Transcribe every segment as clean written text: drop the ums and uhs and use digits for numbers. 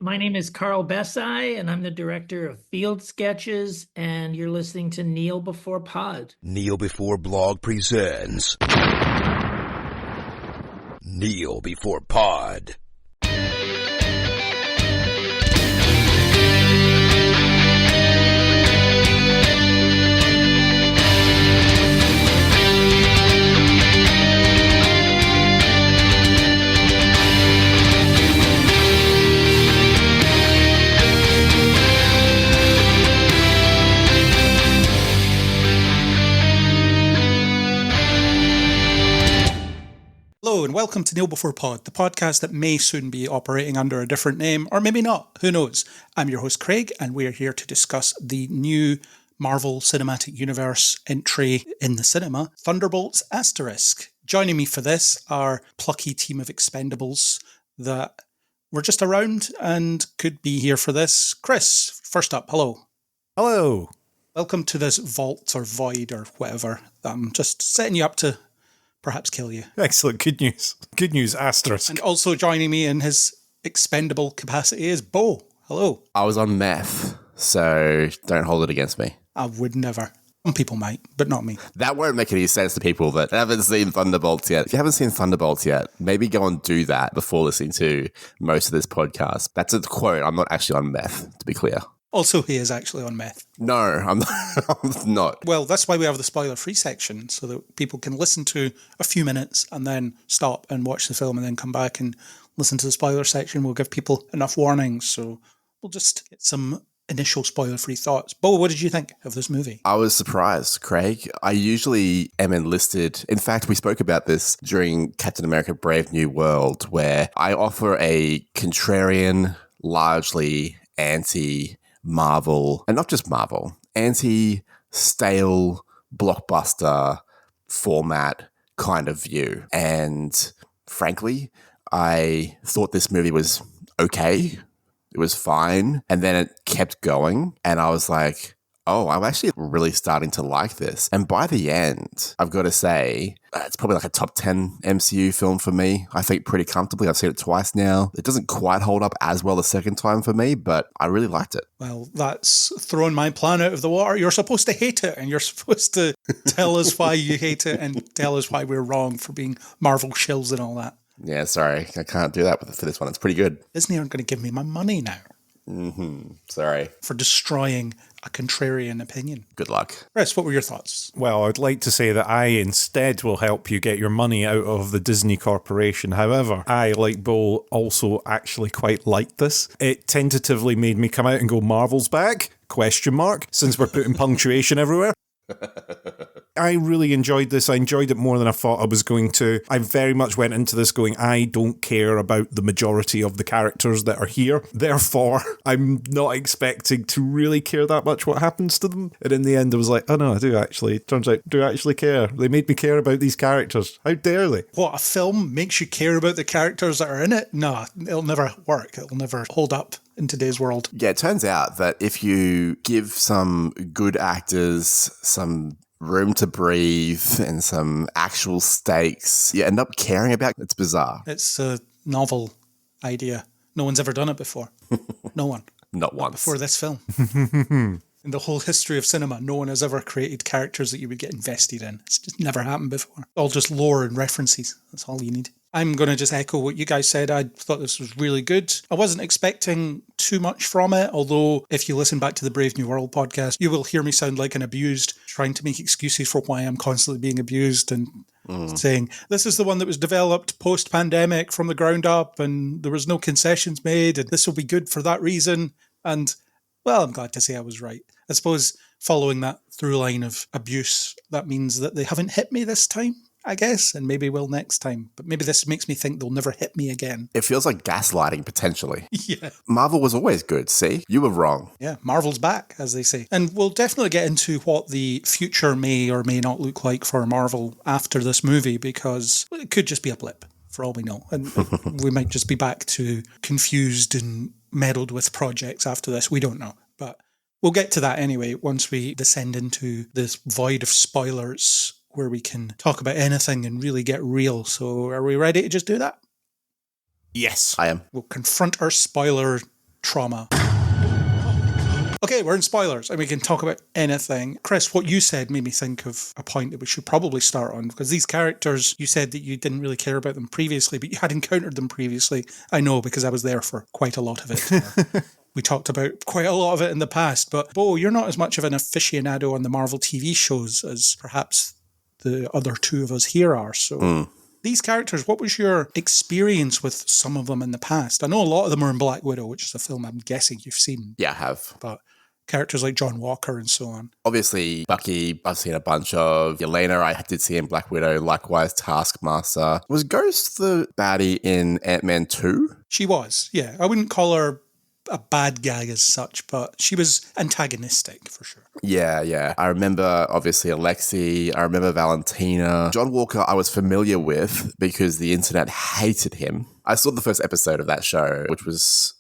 My name is Carl Bessai, and I'm the director of Field Sketches, and you're listening to Kneel Before Pod. Kneel Before Blog presents Kneel Before Pod. Hello and welcome to Kneel Before Pod, the podcast that may soon be operating under a different name, or maybe not, who knows. I'm your host Craig, and we are here to discuss the new Marvel Cinematic Universe entry in the cinema, Thunderbolts ***. Joining me for this are plucky team of expendables that were just around and could be here for this. Chris, first up, hello. Hello. Welcome to this vault or void or whatever. I'm just setting you up to perhaps kill you. Excellent. Good news. Good news, ***. And also joining me in his expendable capacity is Bo. Hello. I was on meth, so don't hold it against me. I would never. Some people might, but not me. That won't make any sense to people that haven't seen Thunderbolts yet. If you haven't seen Thunderbolts yet, maybe go and do that before listening to most of this podcast. That's a quote. I'm not actually on meth, to be clear. Also, he is actually on meth. No, I'm not. I'm not. Well, that's why we have the spoiler-free section, so that people can listen to a few minutes and then stop and watch the film and then come back and listen to the spoiler section. We'll give people enough warnings, so we'll just get some initial spoiler-free thoughts. Bo, what did you think of this movie? I was surprised, Craig. I usually am enlisted. In fact, we spoke about this during Captain America Brave New World, where I offer a contrarian, largely anti-Marvel, and not just Marvel, anti-stale blockbuster format kind of view. And frankly, I thought this movie was okay. It was fine. And then it kept going. And I was like, oh, I'm actually really starting to like this. And by the end, I've got to say, it's probably like a top 10 MCU film for me. I think pretty comfortably. I've seen it twice now. It doesn't quite hold up as well the second time for me, but I really liked it. Well, that's thrown my plan out of the water. You're supposed to hate it, and you're supposed to tell us why you hate it and tell us why we're wrong for being Marvel shills and all that. Yeah, sorry. I can't do that for this one. It's pretty good. Disney aren't going to give me my money now. Sorry. For destroying a contrarian opinion. Good luck. Chris, what were your thoughts? Well, I'd like to say that I instead will help you get your money out of the Disney Corporation. However, I, like Bo, also actually quite liked this. It tentatively made me come out and go, Marvel's back? Question mark, since we're putting punctuation everywhere. I really enjoyed this. I enjoyed it more than I thought I was going to. I very much went into this going, I don't care about the majority of the characters that are here. Therefore, I'm not expecting to really care that much what happens to them. And in the end, I was like, oh no, I do actually. It turns out I do actually care. They made me care about these characters. How dare they? What, a film makes you care about the characters that are in it? No, it'll never work. It'll never hold up in today's world. Yeah, it turns out that if you give some good actors some room to breathe and some actual stakes, you end up caring about it. It's bizarre. It's a novel idea. No one's ever done it before. No one. Not once. Before this film. In the whole history of cinema, no one has ever created characters that you would get invested in. It's just never happened before. All just lore and references. That's all you need. I'm going to just echo what you guys said. I thought this was really good. I wasn't expecting too much from it, although if you listen back to the Brave New World podcast, you will hear me sound like an abused, trying to make excuses for why I'm constantly being abused and saying, this is the one that was developed post-pandemic from the ground up and there was no concessions made and this will be good for that reason. And, well, I'm glad to say I was right. I suppose following that through line of abuse, that means that they haven't hit me this time, I guess, and maybe will next time. But maybe this makes me think they'll never hit me again. It feels like gaslighting, potentially. Yeah. Marvel was always good, see? You were wrong. Yeah, Marvel's back, as they say. And we'll definitely get into what the future may or may not look like for Marvel after this movie, because it could just be a blip, for all we know. And we might just be back to confused and meddled with projects after this. We don't know. But we'll get to that anyway once we descend into this void of spoilers where we can talk about anything and really get real. So are we ready to just do that? Yes. I am. We'll confront our spoiler trauma. Okay, we're in spoilers and we can talk about anything. Chris, what you said made me think of a point that we should probably start on, because these characters, you said that you didn't really care about them previously, but you had encountered them previously. I know, because I was there for quite a lot of it. We talked about quite a lot of it in the past, but Bo, you're not as much of an aficionado on the Marvel TV shows as perhaps the other two of us here are. So these characters, what was your experience with some of them in the past? I know a lot of them are in Black Widow, which is a film I'm guessing you've seen. Yeah, I have. But characters like John Walker and so on. Obviously, Bucky, I've seen a bunch of. Yelena, I did see in Black Widow. Likewise, Taskmaster. Was Ghost the baddie in Ant-Man 2? She was, yeah. I wouldn't call her a bad guy as such, but she was antagonistic for sure. Yeah. I remember, obviously, Alexei. I remember Valentina. John Walker, I was familiar with because the internet hated him. I saw the first episode of that show, which was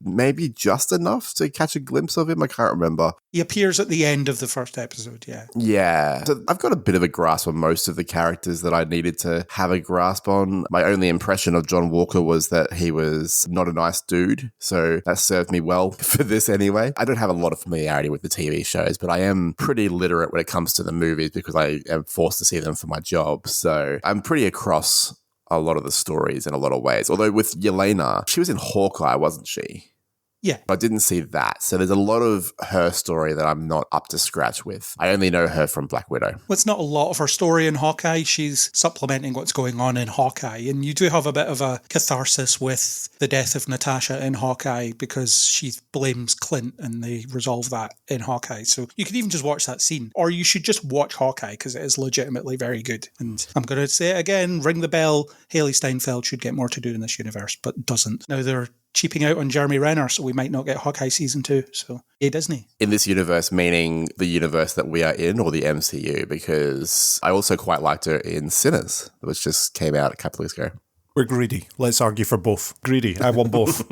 maybe just enough to catch a glimpse of him. I can't remember. He appears at the end of the first episode, yeah. Yeah. So I've got a bit of a grasp on most of the characters that I needed to have a grasp on. My only impression of John Walker was that he was not a nice dude. So that served me well for this anyway. I don't have a lot of familiarity with the TV shows, but I am pretty literate when it comes to the movies because I am forced to see them for my job. So I'm pretty across a lot of the stories in a lot of ways. Although with Yelena, she was in Hawkeye, wasn't she? Yeah. I didn't see that. So there's a lot of her story that I'm not up to scratch with. I only know her from Black Widow. Well, it's not a lot of her story in Hawkeye. She's supplementing what's going on in Hawkeye. And you do have a bit of a catharsis with the death of Natasha in Hawkeye because she blames Clint and they resolve that in Hawkeye. So you could even just watch that scene. Or you should just watch Hawkeye because it is legitimately very good. And I'm going to say it again, ring the bell. Haley Steinfeld should get more to do in this universe, but doesn't. Now they're cheaping out on Jeremy Renner, so we might not get Hawkeye season 2. So, yay Disney. In this universe, meaning the universe that we are in or the MCU, because I also quite liked her in Sinners, which just came out a couple of weeks ago. We're greedy. Let's argue for both. Greedy. I want both.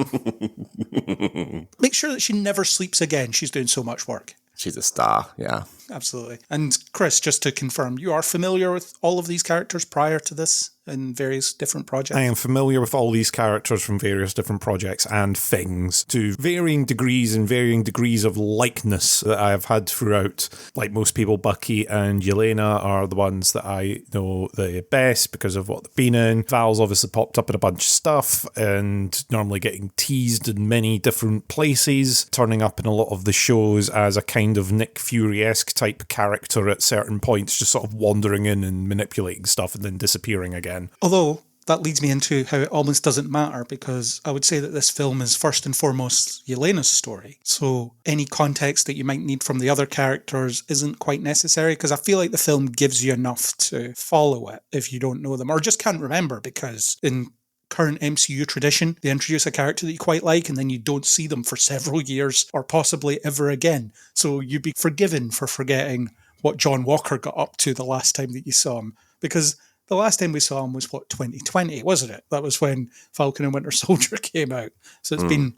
Make sure that she never sleeps again. She's doing so much work. She's a star, yeah. Absolutely. And Chris, just to confirm, you are familiar with all of these characters prior to this in various different projects? I am familiar with all these characters from various different projects and things to varying degrees and varying degrees of likeness that I have had throughout. Like most people, Bucky and Yelena are the ones that I know the best because of what they've been in. Val's obviously popped up in a bunch of stuff and normally getting teased in many different places, turning up in a lot of the shows as a kind of Nick Fury-esque type character at certain points, just sort of wandering in and manipulating stuff and then disappearing again. Although that leads me into how it almost doesn't matter, because I would say that this film is first and foremost Yelena's story. So any context that you might need from the other characters isn't quite necessary, because I feel like the film gives you enough to follow it if you don't know them or just can't remember, because in current MCU tradition, they introduce a character that you quite like and then you don't see them for several years or possibly ever again. So you'd be forgiven for forgetting what John Walker got up to the last time that you saw him, because the last time we saw him was, 2020, wasn't it? That was when Falcon and Winter Soldier came out. So it's been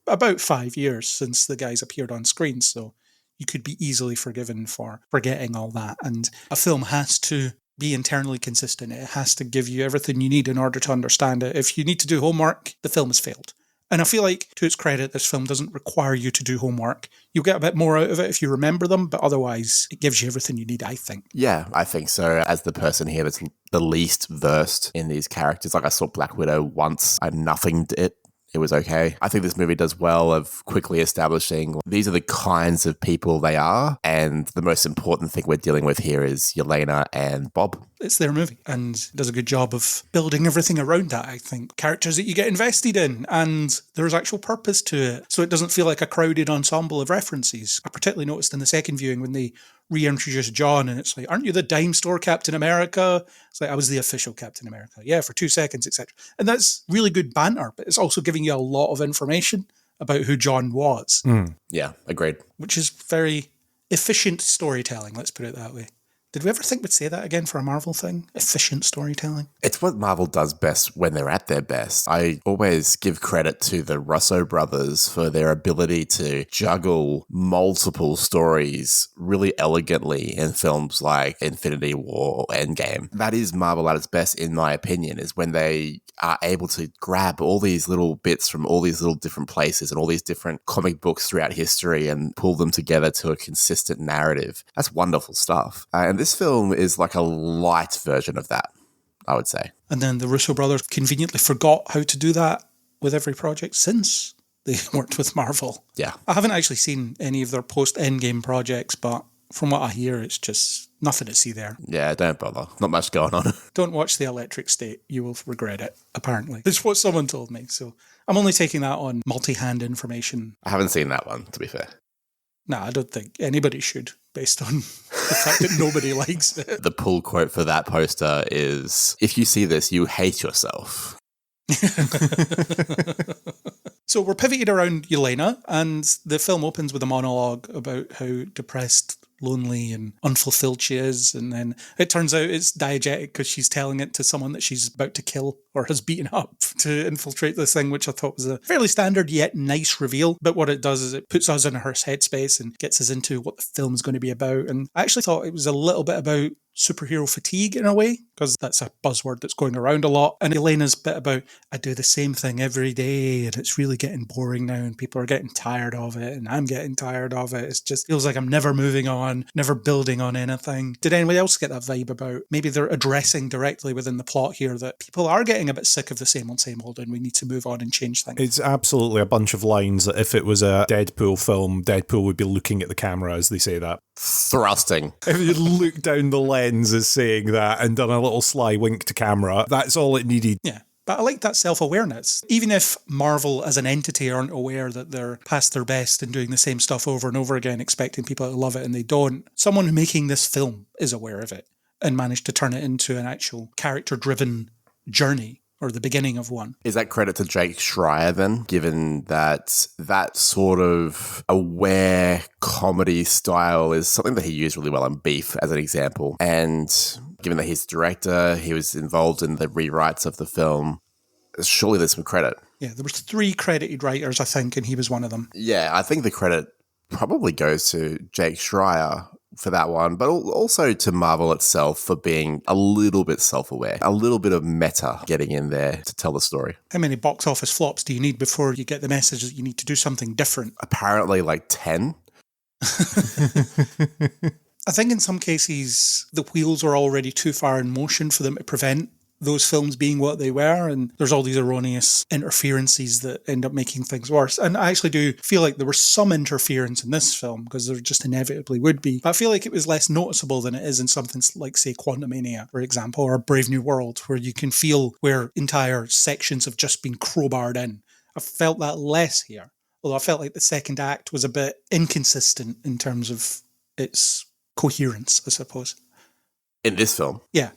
about 5 years since the guys appeared on screen. So you could be easily forgiven for forgetting all that. And a film has to be internally consistent. It has to give you everything you need in order to understand it. If you need to do homework, the film has failed. And I feel like, to its credit, this film doesn't require you to do homework. You'll get a bit more out of it if you remember them, but otherwise, it gives you everything you need, I think. Yeah, I think so. As the person here that's the least versed in these characters, like I saw Black Widow once, I nothinged it. It was okay. I think this movie does well of quickly establishing these are the kinds of people they are. And the most important thing we're dealing with here is Yelena and Bob. It's their movie and does a good job of building everything around that, I think. Characters that you get invested in and there's actual purpose to it. So it doesn't feel like a crowded ensemble of references. I particularly noticed in the second viewing when they reintroduced John and it's like, aren't you the dime store Captain America? It's like, I was the official Captain America. Yeah, for 2 seconds, etc. And that's really good banter, but it's also giving you a lot of information about who John was. Yeah, agreed. Which is very efficient storytelling, let's put it that way. Did we ever think we'd say that again for a Marvel thing? Efficient storytelling. It's what Marvel does best when they're at their best. I always give credit to the Russo brothers for their ability to juggle multiple stories really elegantly in films like Infinity War or Endgame. That is Marvel at its best, in my opinion, is when they are able to grab all these little bits from all these little different places and all these different comic books throughout history and pull them together to a consistent narrative. That's wonderful stuff. And this film is like a light version of that, I would say. And then the Russo brothers conveniently forgot how to do that with every project since they worked with Marvel. Yeah. I haven't actually seen any of their post-Endgame projects, but from what I hear, it's just nothing to see there. Yeah, don't bother. Not much going on. Don't watch The Electric State. You will regret it, apparently. It's what someone told me. So I'm only taking that on multi-hand information. I haven't seen that one, to be fair. No, I don't think anybody should, based on the fact that nobody likes it. The pull quote for that poster is, if you see this, you hate yourself. So we're pivoted around Yelena, and the film opens with a monologue about how depressed, lonely, and unfulfilled she is. And then it turns out it's diegetic because she's telling it to someone that she's about to kill or has beaten up to infiltrate this thing, which I thought was a fairly standard yet nice reveal. But what it does is it puts us in her headspace and gets us into what the film is going to be about. And I actually thought it was a little bit about superhero fatigue in a way, because that's a buzzword that's going around a lot. And Elena's bit about, I do the same thing every day and it's really getting boring now and people are getting tired of it and I'm getting tired of it. It just feels like I'm never moving on, never building on anything. Did anybody else get that vibe about maybe they're addressing directly within the plot here that people are getting a bit sick of the same old and we need to move on and change things? It's absolutely a bunch of lines that if it was a Deadpool film, Deadpool would be looking at the camera as they say that. Thrusting. If you look down the lens as saying that and done a little sly wink to camera, that's all it needed. Yeah. But I like that self-awareness. Even if Marvel as an entity aren't aware that they're past their best and doing the same stuff over and over again, expecting people to love it and they don't, someone making this film is aware of it and managed to turn it into an actual character-driven journey, or the beginning of one. Is that credit to Jake Schreier then, given that that sort of aware comedy style is something that he used really well in Beef as an example, and given that he's the director, he was involved in the rewrites of the film, surely there's some credit. Yeah, there was 3 credited writers, I think, and he was one of them. Yeah, I think the credit probably goes to Jake Schreier for that one, but also to Marvel itself for being a little bit self-aware, a little bit of meta getting in there to tell the story. How many box office flops do you need before you get the message that you need to do something different? Apparently like 10. I think in some cases, the wheels are already too far in motion for them to prevent those films being what they were, and there's all these erroneous interferences that end up making things worse. And I actually do feel like there was some interference in this film, because there just inevitably would be. But I feel like it was less noticeable than it is in something like, say, Quantumania, for example, or Brave New World, where you can feel where entire sections have just been crowbarred in. I felt that less here, although I felt like the second act was a bit inconsistent in terms of its coherence, I suppose. In this film? Yeah.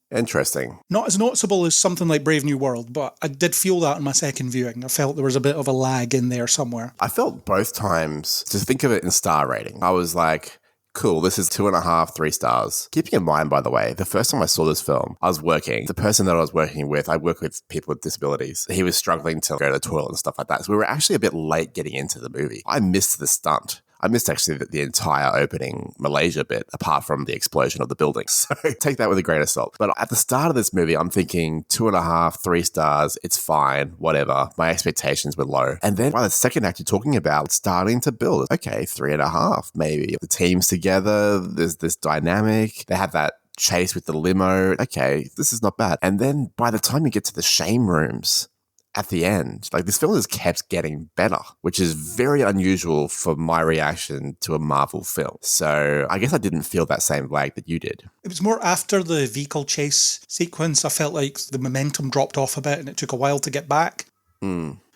Interesting. Not as noticeable as something like Brave New World, but I did feel that in my second viewing. I felt there was a bit of a lag in there somewhere. I felt both times, to think of it in star rating, I was like, cool, this is 2.5, 3 stars. Keeping in mind, by the way, the first time I saw this film, I was working. The person that I was working with, I work with people with disabilities. He was struggling to go to the toilet and stuff like that. So we were actually a bit late getting into the movie. I missed the stunt. I missed actually the entire opening Malaysia bit, apart from the explosion of the building. So take that with a grain of salt. But at the start of this movie, I'm thinking 2.5, 3 stars. It's fine, whatever. My expectations were low. And then by the second act, you're talking about starting to build. Okay, 3.5, maybe. The team's together. There's this dynamic. They have that chase with the limo. Okay, this is not bad. And then by the time you get to the shame rooms, at the end, like, this film has kept getting better, which is very unusual for my reaction to a Marvel film. So I guess I didn't feel that same lag that you did. It was more after the vehicle chase sequence. I felt like the momentum dropped off a bit and it took a while to get back.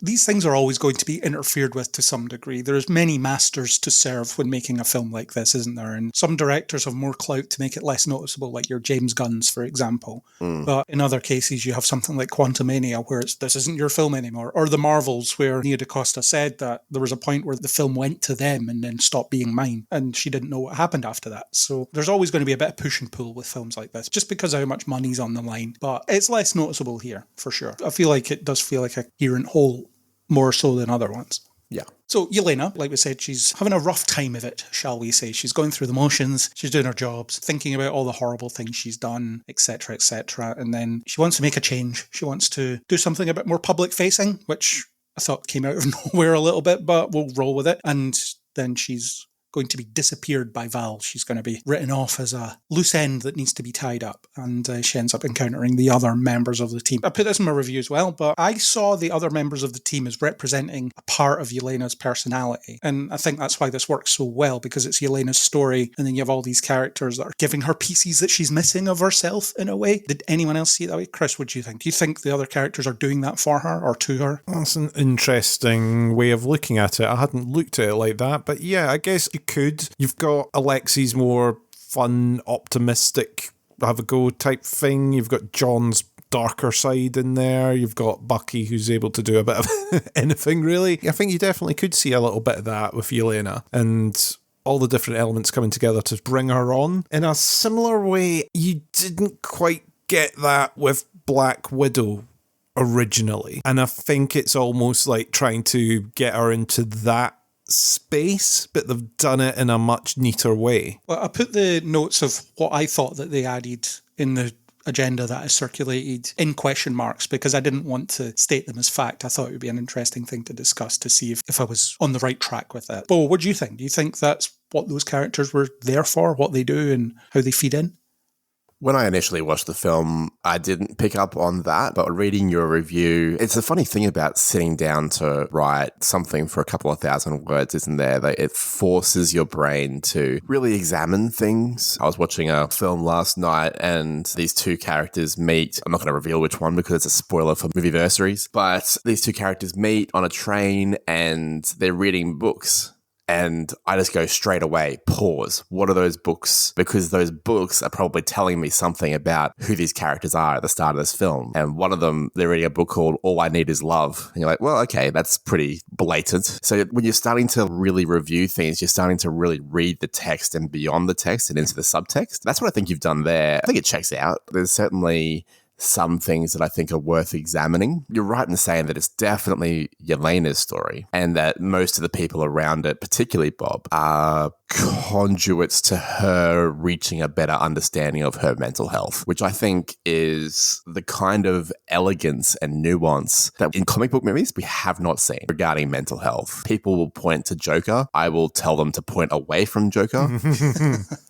these things are always going to be interfered with to some degree. There's many masters to serve when making a film like this, isn't there? And some directors have more clout to make it less noticeable, like your James Gunns, for example. But in other cases, you have something like Quantumania, where this isn't your film anymore. Or The Marvels, where Nia DaCosta said that there was a point where the film went to them and then stopped being mine. And she didn't know what happened after that. So there's always going to be a bit of push and pull with films like this, just because of how much money's on the line. But it's less noticeable here, for sure. I feel like it does feel like a coherent whole, more so than other ones. Yeah. So Yelena, like we said, she's having a rough time of it, shall we say. She's going through the motions, she's doing her jobs, thinking about all the horrible things she's done, etc., etc. And then she wants to make a change. She wants to do something a bit more public facing, which I thought came out of nowhere a little bit, but we'll roll with it. And then she's going to be disappeared by Val. She's going to be written off as a loose end that needs to be tied up, and she ends up encountering the other members of the team. I put this in my review as well, but I saw the other members of the team as representing a part of Yelena's personality, and I think that's why this works so well, because it's Yelena's story, and then you have all these characters that are giving her pieces that she's missing of herself in a way. Did anyone else see it that way? Chris, what do you think? Do you think the other characters are doing that for her or to her? That's an interesting way of looking at it. I hadn't looked at it like that, but yeah, I guess you could. You've got Alexi's more fun, optimistic, have a go type thing. You've got John's darker side in there. You've got Bucky, who's able to do a bit of anything, really. I think you definitely could see a little bit of that with Yelena, and all the different elements coming together to bring her on. In a similar way, you didn't quite get that with Black Widow originally. And I think it's almost like trying to get her into that space, but they've done it in a much neater way. Well, I put the notes of what I thought that they added in the agenda that I circulated in question marks, because I didn't want to state them as fact. I thought it would be an interesting thing to discuss to see if I was on the right track with it. Bo, what do you think? Do you think that's what those characters were there for, what they do and how they feed in? When I initially watched the film, I didn't pick up on that, but reading your review, it's a funny thing about sitting down to write something for a couple of thousand words, isn't there? That it forces your brain to really examine things. I was watching a film last night and these two characters meet. I'm not going to reveal which one because it's a spoiler for Movieversaries, but these two characters meet on a train and they're reading books. And I just go straight away, pause. What are those books? Because those books are probably telling me something about who these characters are at the start of this film. And one of them, they're reading a book called All I Need Is Love. And you're like, well, okay, that's pretty blatant. So when you're starting to really review things, you're starting to really read the text and beyond the text and into the subtext. That's what I think you've done there. I think it checks out. There's certainly some things that I think are worth examining. You're right in saying that it's definitely Yelena's story and that most of the people around it, particularly Bob, are conduits to her reaching a better understanding of her mental health, which I think is the kind of elegance and nuance that in comic book movies we have not seen regarding mental health. People will point to Joker. I will tell them to point away from Joker.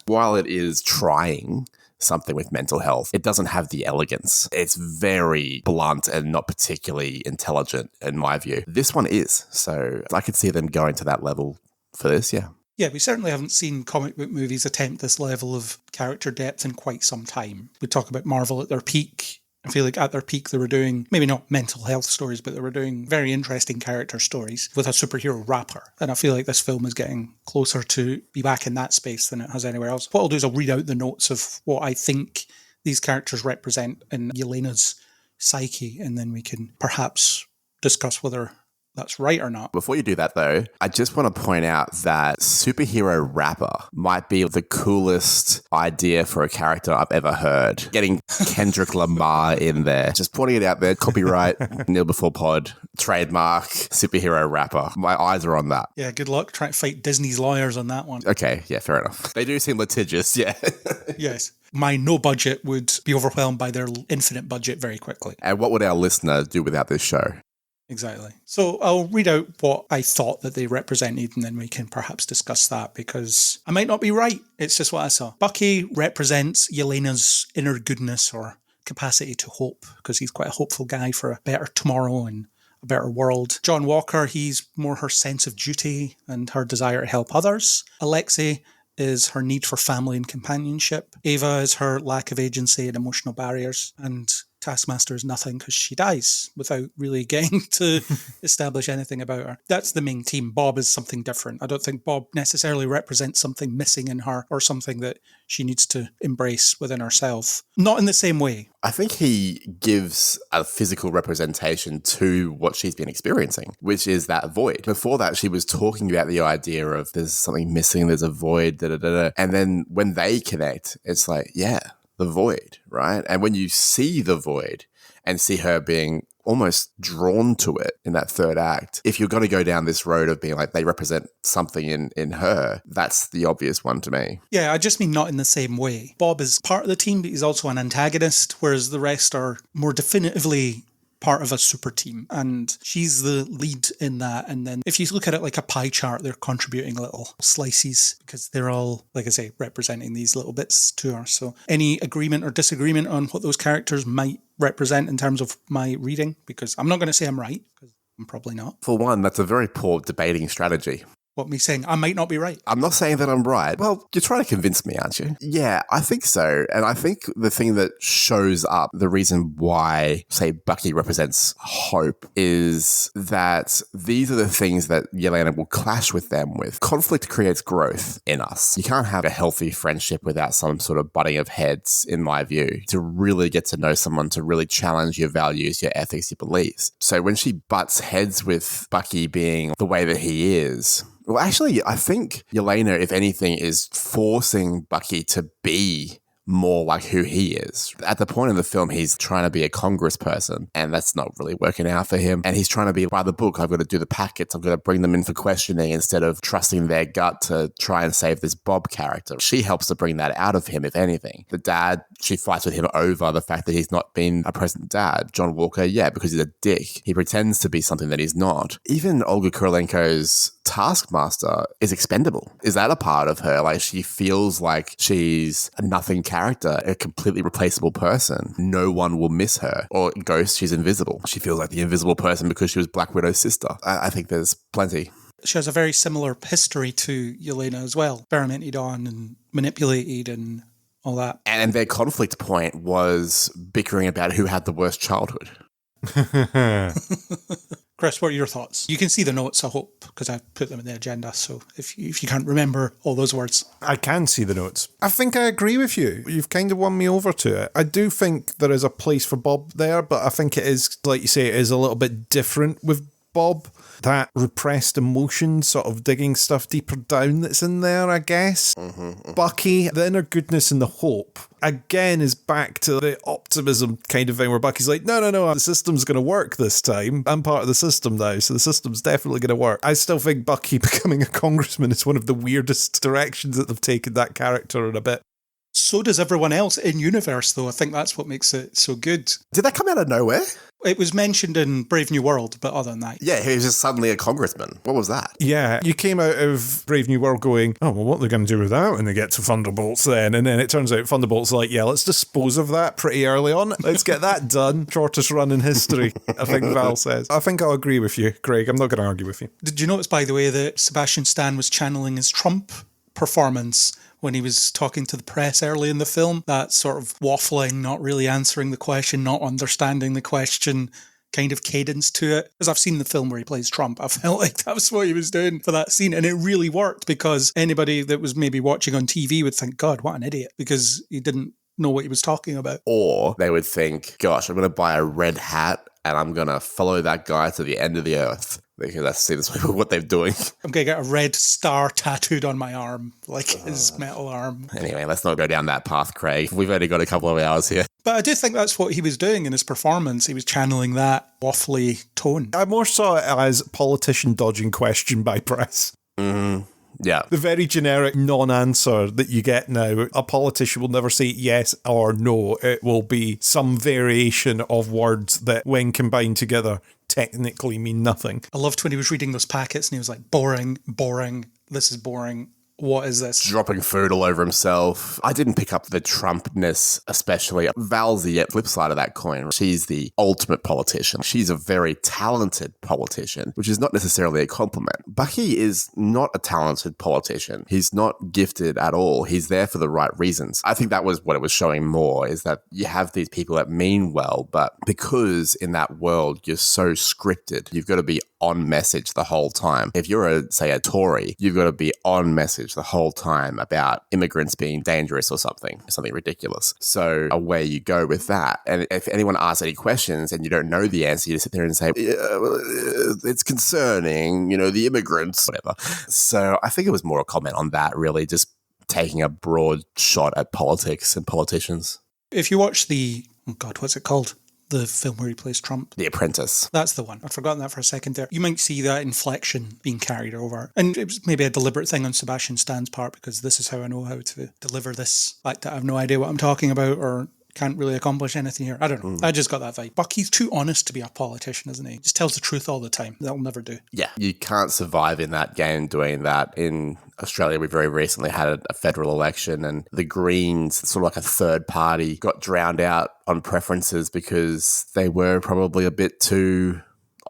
While it is trying something with mental health, it doesn't have the elegance. It's very blunt and not particularly intelligent in my view. This one is, so I could see them going to that level for this, yeah. Yeah, we certainly haven't seen comic book movies attempt this level of character depth in quite some time. We talk about Marvel at their peak. I feel like at their peak they were doing, maybe not mental health stories, but they were doing very interesting character stories with a superhero wrapper. And I feel like this film is getting closer to be back in that space than it has anywhere else. What I'll do is I'll read out the notes of what I think these characters represent in Yelena's psyche, and then we can perhaps discuss whether that's right or not. Before you do that, though, I just want to point out that superhero rapper might be the coolest idea for a character I've ever heard. Getting Kendrick Lamar in there. Just putting it out there. Copyright, Neil Before Pod, trademark, superhero rapper. My eyes are on that. Yeah, good luck trying to fight Disney's lawyers on that one. Okay, yeah, fair enough. They do seem litigious, yeah. Yes. My no budget would be overwhelmed by their infinite budget very quickly. And what would our listener do without this show? Exactly. So I'll read out what I thought that they represented, and then we can perhaps discuss that, because I might not be right. It's just what I saw. Bucky represents Yelena's inner goodness or capacity to hope, because he's quite a hopeful guy for a better tomorrow and a better world. John Walker, he's more her sense of duty and her desire to help others. Alexei is her need for family and companionship. Ava is her lack of agency and emotional barriers. And Taskmaster is nothing because she dies without really getting to establish anything about her. That's the main team. Bob is something different. I don't think Bob necessarily represents something missing in her or something that she needs to embrace within herself. Not in the same way. I think he gives a physical representation to what she's been experiencing, which is that void. Before that, she was talking about the idea of there's something missing, there's a void, da da da da. And then when they connect, it's like, yeah, the void, right? And when you see the void and see her being almost drawn to it in that third act, if you're going to go down this road of being like they represent something in her, that's the obvious one to me. Yeah, I just mean not in the same way. Bob is part of the team, but he's also an antagonist, whereas the rest are more definitively part of a super team, and she's the lead in that. And then if you look at it like a pie chart, they're contributing little slices because they're all, like I say, representing these little bits to her. So any agreement or disagreement on what those characters might represent in terms of my reading, because I'm not going to say I'm right, because I'm probably not. For one, that's a very poor debating strategy. What, me saying I might not be right? I'm not saying that I'm right. Well, you're trying to convince me, aren't you? Yeah, I think so. And I think the thing that shows up, the reason why, say, Bucky represents hope, is that these are the things that Yelena will clash with them with. Conflict creates growth in us. You can't have a healthy friendship without some sort of butting of heads, in my view, to really get to know someone, to really challenge your values, your ethics, your beliefs. So when she butts heads with Bucky being the way that he is, well, actually, I think Yelena, if anything, is forcing Bucky to be more like who he is. At the point in the film, he's trying to be a congressperson, and that's not really working out for him. And he's trying to be by the book. I've got to do the packets. I've got to bring them in for questioning instead of trusting their gut to try and save this Bob character. She helps to bring that out of him, if anything. The dad, she fights with him over the fact that he's not been a present dad. John Walker, yeah, because he's a dick. He pretends to be something that he's not. Even Olga Kurylenko's Taskmaster is expendable. Is that a part of her? Like, she feels like she's a nothing character, a completely replaceable person. No one will miss her. Or Ghost, she's invisible. She feels like the invisible person because she was Black Widow's sister. I think there's plenty. She has a very similar history to Yelena as well. Experimented on and manipulated and all that. And their conflict point was bickering about who had the worst childhood. Chris, what are your thoughts? You can see the notes, I hope, because I put them in the agenda. So if you can't remember all those words. I can see the notes. I think I agree with you. You've kind of won me over to it. I do think there is a place for Bob there, but I think it is, like you say, it is a little bit different with Bob. That repressed emotion, sort of digging stuff deeper down that's in there, I guess. Bucky, the inner goodness and the hope, again, is back to the optimism kind of thing where Bucky's like, no, the system's going to work this time. I'm part of the system now, so the system's definitely going to work. I still think Bucky becoming a congressman is one of the weirdest directions that they've taken that character in a bit. So does everyone else in universe, though. I think that's what makes it so good. Did that come out of nowhere? It was mentioned in Brave New World, but other than that. Yeah, he was just suddenly a congressman. What was that? Yeah, you came out of Brave New World going, oh, well, what are they going to do with that when they get to Thunderbolts then? And then it turns out Thunderbolts are like, yeah, let's dispose of that pretty early on. Let's get that done. Shortest run in history, I think Val says. I think I'll agree with you, Craig. I'm not going to argue with you. Did you notice, by the way, that Sebastian Stan was channeling his Trump performance when he was talking to the press early in the film? That sort of waffling, not really answering the question, not understanding the question kind of cadence to it. As I've seen the film where he plays Trump, I felt like that was what he was doing for that scene. And it really worked because anybody that was maybe watching on TV would think, God, what an idiot, because he didn't know what he was talking about. Or they would think, gosh, I'm going to buy a red hat and I'm going to follow that guy to the end of the earth. Because I see this what they're doing. I'm going to get a red star tattooed on my arm, like his metal arm. Anyway, let's not go down that path, Craig. We've only got a couple of hours here. But I do think that's what he was doing in his performance. He was channeling that waffly tone. I more saw it as politician dodging question by press. Yeah. The very generic non-answer that you get now. A politician will never say yes or no. It will be some variation of words that, when combined together, technically mean nothing. I loved when he was reading those packets and he was like, boring, this is boring. what is this? Dropping food all over himself. I didn't pick up the Trumpness, especially. Val's the flip side of that coin. She's the ultimate politician. She's a very talented politician, which is not necessarily a compliment. Bucky is not a talented politician. He's not gifted at all. He's there for the right reasons. I think that was what it was showing more, is that you have these people that mean well, but because in that world you're so scripted, you've got to be on message the whole time. If you're say a Tory, you've got to be on message the whole time about immigrants being dangerous or something ridiculous. So away you go with that. And if anyone asks any questions and you don't know the answer, you just sit there and say, yeah, well, it's concerning, the immigrants, whatever. So I think it was more a comment on that, really, just taking a broad shot at politics and politicians. If you watch what's it called? The film where he plays Trump. The Apprentice. That's the one. I'd forgotten that for a second there. You might see that inflection being carried over. And it was maybe a deliberate thing on Sebastian Stan's part, because this is how I know how to deliver this fact that I have no idea what I'm talking about or can't really accomplish anything here. I don't know. I just got that vibe. Bucky's too honest to be a politician, isn't he? He just tells the truth all the time. That'll never do. Yeah, you can't survive in that game doing that. In Australia, we very recently had a federal election, and the Greens, sort of like a third party, got drowned out on preferences because they were probably a bit too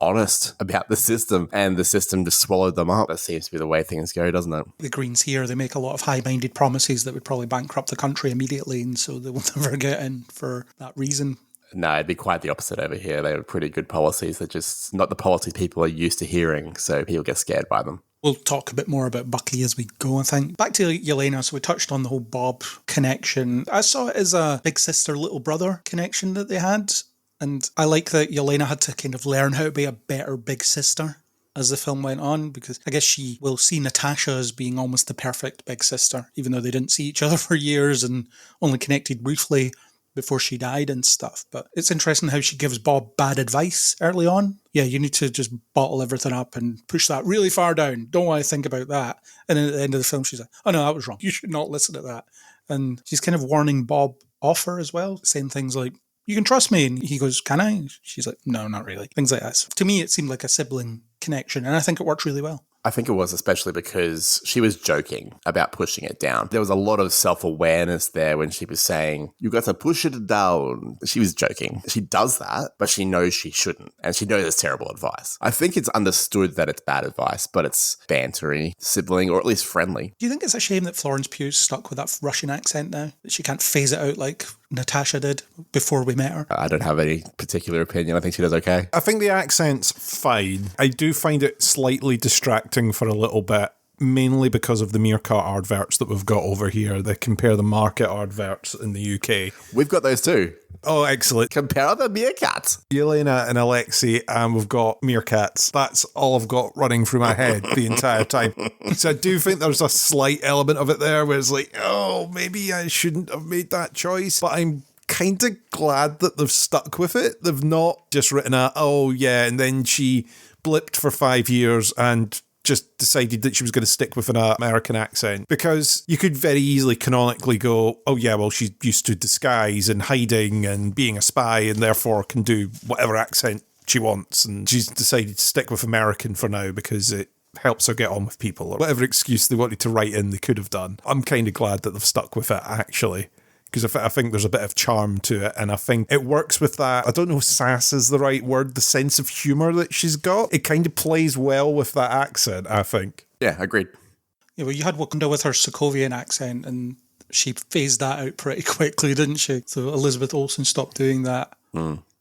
honest about the system, and the system just swallowed them up. That seems to be the way things go, doesn't it? The Greens here, they make a lot of high-minded promises that would probably bankrupt the country immediately, and so they will never get in for that reason. No, it'd be quite the opposite over here. They have pretty good policies. They're just not the policies people are used to hearing, so people get scared by them. We'll talk a bit more about Bucky as we go, I think. Back to Yelena, so we touched on the whole Bob connection. I saw it as a big sister, little brother connection that they had. And I like that Yelena had to kind of learn how to be a better big sister as the film went on, because I guess she will see Natasha as being almost the perfect big sister, even though they didn't see each other for years and only connected briefly before she died and stuff. But it's interesting how she gives Bob bad advice early on. Yeah, you need to just bottle everything up and push that really far down. Don't want to think about that. And then at the end of the film, she's like, oh no, that was wrong. You should not listen to that. And she's kind of warning Bob off her as well, saying things like, you can trust me. And he goes, can I? She's like, no, not really. Things like that. So to me, it seemed like a sibling connection, and I think it worked really well. I think it was especially because she was joking about pushing it down. There was a lot of self-awareness there when she was saying, you got to push it down. She was joking. She does that, but she knows she shouldn't. And she knows it's terrible advice. I think it's understood that it's bad advice, but it's bantery, sibling, or at least friendly. Do you think it's a shame that Florence Pugh's stuck with that Russian accent now? That she can't phase it out like Natasha did before we met her? I don't have any particular opinion. I think she does okay. I think the accent's fine. I do find it slightly distracting for a little bit, mainly because of the Meerkat adverts that we've got over here. They compare the market adverts in the UK. We've got those too. Oh, excellent. Compare the meerkats. Yelena and Alexei, and we've got meerkats. That's all I've got running through my head the entire time. So I do think there's a slight element of it there where it's like, oh, maybe I shouldn't have made that choice. But I'm kind of glad that they've stuck with it. They've not just written oh yeah, and then she blipped for 5 years and just decided that she was going to stick with an American accent, because you could very easily canonically go, oh yeah, well, she's used to disguise and hiding and being a spy and therefore can do whatever accent she wants, and she's decided to stick with American for now because it helps her get on with people, or whatever excuse they wanted to write in they could have done. I'm kind of glad that they've stuck with it, actually, because I think there's a bit of charm to it, and I think it works with that, I don't know if sass is the right word, the sense of humour that she's got. It kind of plays well with that accent, I think. Yeah, agreed. Yeah, well, you had Wakanda with her Sokovian accent, and she phased that out pretty quickly, didn't she? So Elizabeth Olsen stopped doing that.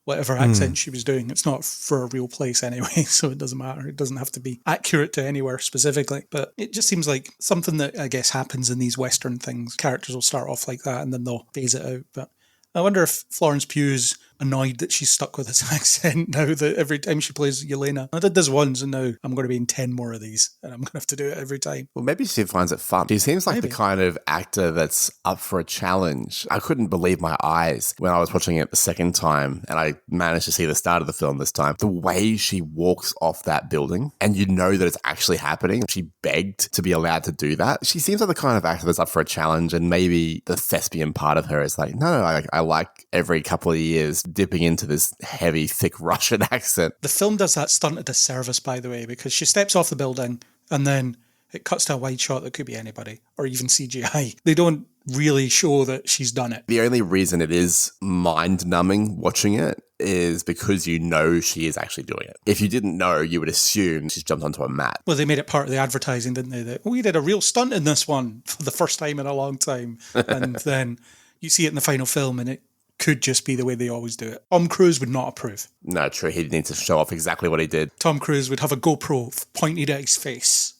Whatever accent she was doing. It's not for a real place anyway, so it doesn't matter. It doesn't have to be accurate to anywhere specifically. But it just seems like something that I guess happens in these Western things. Characters will start off like that and then they'll phase it out. But I wonder if Florence Pugh's annoyed that she's stuck with this accent now, that every time she plays Yelena. I did this once and now I'm going to be in 10 more of these and I'm going to have to do it every time. Well, maybe she finds it fun. She seems like the kind of actor that's up for a challenge. I couldn't believe my eyes when I was watching it the second time and I managed to see the start of the film this time. The way she walks off that building and you know that it's actually happening. She begged to be allowed to do that. She seems like the kind of actor that's up for a challenge, and maybe the thespian part of her is like, no, I like every couple of years dipping into this heavy, thick Russian accent. The film does that stunt a disservice, by the way, because she steps off the building and then It cuts to a wide shot that could be anybody, or even CGI. They don't really show that she's done it. The only reason it is mind-numbing watching it is because you know she is actually doing it. If you didn't know, you would assume she's jumped onto a mat. Well, they made it part of the advertising, didn't they? That we did a real stunt in this one for the first time in a long time. And then you see it in the final film and it could just be the way they always do it. Tom Cruise would not approve. No, true. He'd need to show off exactly what he did. Tom Cruise would have a GoPro pointed at his face.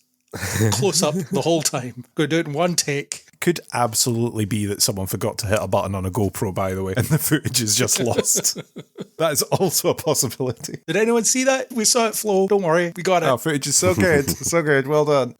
Close up the whole time. Go do it in one take. Could absolutely be that someone forgot to hit a button on a GoPro, by the way, and the footage is just lost. That is also a possibility. Did anyone see that? We saw it flow. Don't worry. We got it. Oh, footage is so good. So good. Well done.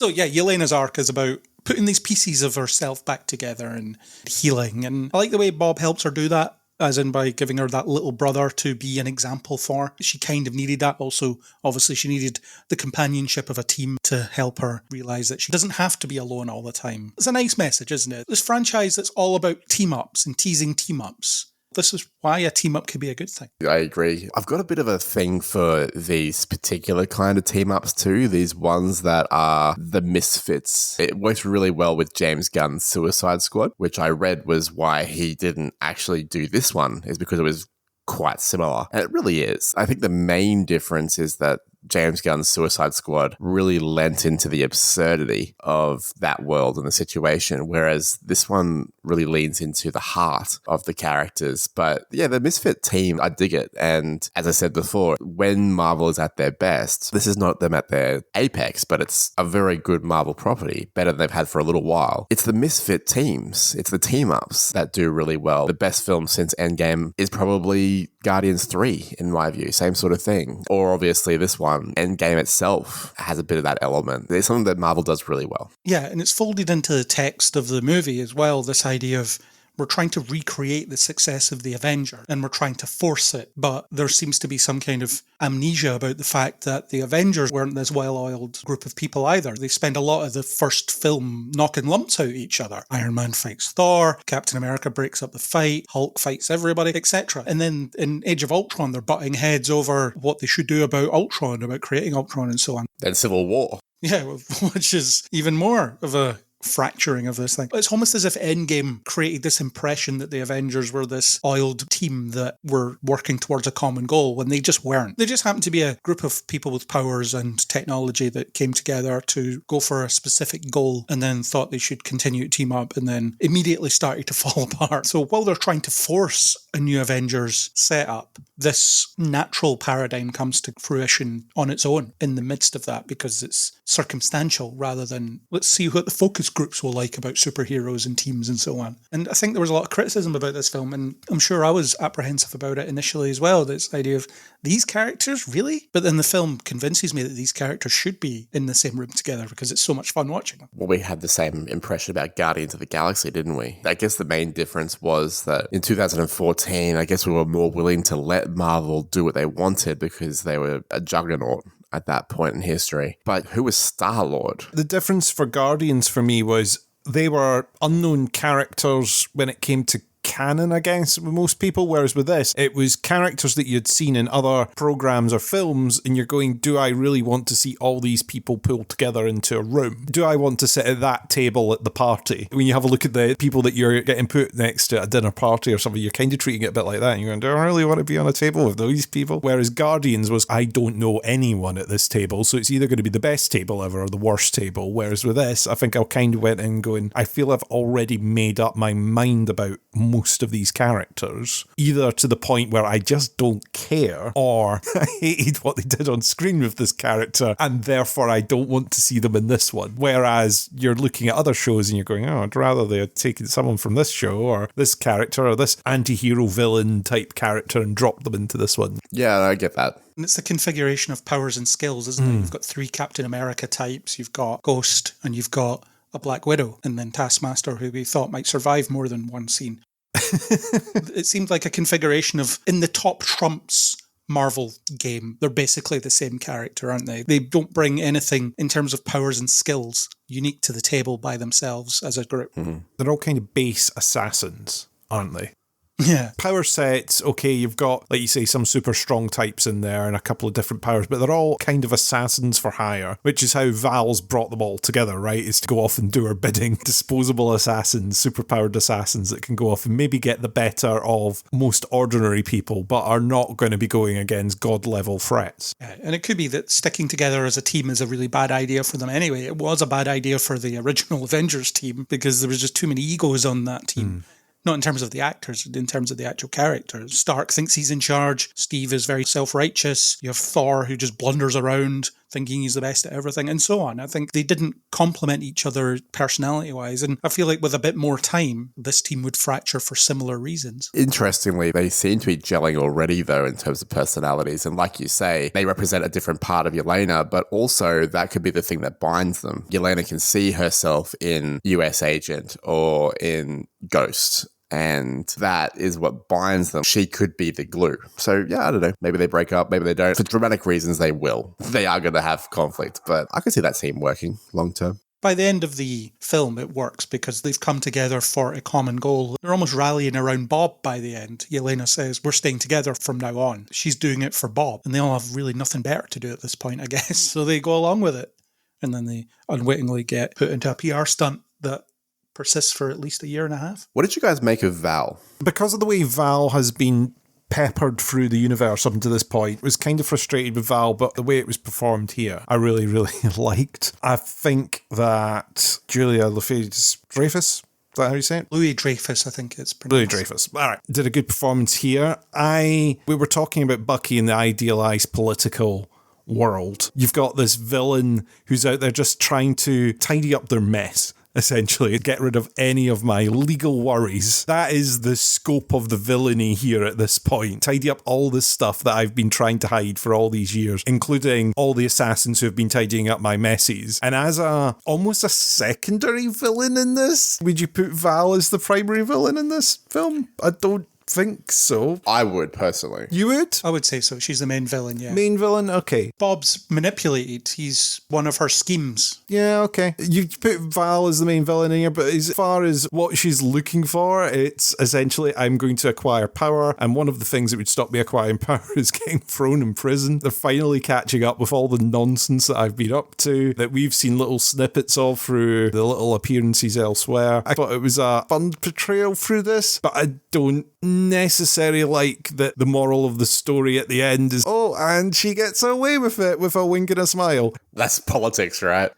So yeah, Yelena's arc is about putting these pieces of herself back together and healing. And I like the way Bob helps her do that, as in by giving her that little brother to be an example for. She kind of needed that. Also, obviously, she needed the companionship of a team to help her realise that she doesn't have to be alone all the time. It's a nice message, isn't it? This franchise that's all about team-ups and teasing team-ups. This is why a team-up could be a good thing. I agree. I've got a bit of a thing for these particular kind of team-ups too, these ones that are the misfits. It works really well with James Gunn's Suicide Squad, which I read was why he didn't actually do this one, is because it was quite similar. And it really is. I think the main difference is that James Gunn's Suicide Squad really lent into the absurdity of that world and the situation, whereas this one really leans into the heart of the characters. But yeah, the Misfit team, I dig it. And as I said before, when Marvel is at their best, this is not them at their apex, but it's a very good Marvel property, better than they've had for a little while. It's the Misfit teams, it's the team-ups that do really well. The best film since Endgame is probably Guardians 3, in my view, same sort of thing. Or obviously this one, Endgame itself has a bit of that element. It's something that Marvel does really well. Yeah, and it's folded into the text of the movie as well, this idea of we're trying to recreate the success of the Avenger and we're trying to force it, but there seems to be some kind of amnesia about the fact that the Avengers weren't this well-oiled group of people either. They spend a lot of the first film knocking lumps out at each other. Iron Man fights Thor, Captain America breaks up the fight, Hulk fights everybody, etc. And then in Age of Ultron, they're butting heads over what they should do about Ultron, about creating Ultron and so on. Then Civil War. Yeah, which is even more of a fracturing of this thing. It's almost as if Endgame created this impression that the Avengers were this oiled team that were working towards a common goal when they just weren't. They just happened to be a group of people with powers and technology that came together to go for a specific goal and then thought they should continue to team up and then immediately started to fall apart. So while they're trying to force a new Avengers setup, this natural paradigm comes to fruition on its own in the midst of that because it's circumstantial rather than let's see what the focus groups will like about superheroes and teams and so on. And I think there was a lot of criticism about this film, and I'm sure I was apprehensive about it initially as well. This idea of these characters, really? But then the film convinces me that these characters should be in the same room together because it's so much fun watching them. Well, we had the same impression about Guardians of the Galaxy, didn't we? I guess the main difference was that in 2014, I guess we were more willing to let Marvel do what they wanted because they were a juggernaut at that point in history. But who was Star-Lord? The difference for Guardians for me was they were unknown characters when it came to canon, I guess, with most people, whereas with this, it was characters that you'd seen in other programs or films, and you're going, do I really want to see all these people pulled together into a room? Do I want to sit at that table at the party? When you have a look at the people that you're getting put next to at a dinner party or something, you're kind of treating it a bit like that, and you're going, do I really want to be on a table with those people? Whereas Guardians was, I don't know anyone at this table, so it's either going to be the best table ever or the worst table, whereas with this, I think I kind of went in going, I feel I've already made up my mind about most of these characters, either to the point where I just don't care, or I hated what they did on screen with this character, and therefore I don't want to see them in this one. Whereas you're looking at other shows and you're going, oh, I'd rather they had taken someone from this show, or this character, or this anti-hero villain type character and dropped them into this one. Yeah, I get that. And it's the configuration of powers and skills, isn't it? You've got 3 Captain America types, you've got Ghost, and you've got a Black Widow, and then Taskmaster, who we thought might survive more than one scene. It seemed like a configuration of, in the top Trump's Marvel game, they're basically the same character, aren't they? They don't bring anything in terms of powers and skills unique to the table by themselves as a group. They're all kind of base assassins, aren't they? Yeah. Power sets, okay, you've got, like you say, some super strong types in there and a couple of different powers, but they're all kind of assassins for hire, which is how Val's brought them all together, right? Is to go off and do her bidding. Disposable assassins, superpowered assassins that can go off and maybe get the better of most ordinary people, but are not going to be going against god-level threats. Yeah, and it could be that sticking together as a team is a really bad idea for them anyway. It was a bad idea for the original Avengers team because there was just too many egos on that team. Not in terms of the actors, in terms of the actual characters. Stark thinks he's in charge. Steve is very self-righteous. You have Thor, who just blunders around, thinking he's the best at everything, and so on. I think they didn't complement each other personality-wise, and I feel like with a bit more time, this team would fracture for similar reasons. Interestingly, they seem to be gelling already, though, in terms of personalities. And like you say, they represent a different part of Yelena, but also that could be the thing that binds them. Yelena can see herself in US Agent or in Ghost, and that is what binds them. She could be the glue. So, yeah, I don't know. Maybe they break up, maybe they don't. For dramatic reasons, they will. They are going to have conflict, but I could see that team working long term. By the end of the film, it works because they've come together for a common goal. They're almost rallying around Bob by the end. Yelena says, we're staying together from now on. She's doing it for Bob. And they all have really nothing better to do at this point, I guess. So they go along with it. And then they unwittingly get put into a PR stunt that persists for at least a year and a half. What did you guys make of Val? Because of the way Val has been peppered through the universe up to this point, was kind of frustrated with Val, but the way it was performed here, I really, really liked. I think that Julia Louis-Dreyfus, is that how you say it? Louis Dreyfus, I think it's pronounced. Louis Dreyfus. All right. Did a good performance here. We were talking about Bucky in the idealized political world. You've got this villain who's out there just trying to tidy up their mess, essentially, get rid of any of my legal worries. That is the scope of the villainy here at this point. Tidy up all this stuff that I've been trying to hide for all these years, including all the assassins who have been tidying up my messes. And as almost a secondary villain in this, would you put Val as the primary villain in this film? I don't think so. I would, personally. You would? I would say so. She's the main villain, yeah. Main villain? Okay. Bob's manipulated. He's one of her schemes. Yeah, okay. You put Val as the main villain in here, but as far as what she's looking for, it's essentially, I'm going to acquire power, and one of the things that would stop me acquiring power is getting thrown in prison. They're finally catching up with all the nonsense that I've been up to, that we've seen little snippets of through the little appearances elsewhere. I thought it was a fun portrayal through this, but I don't necessarily like that the moral of the story at the end is, oh, and she gets away with it with a wink and a smile. That's politics, right?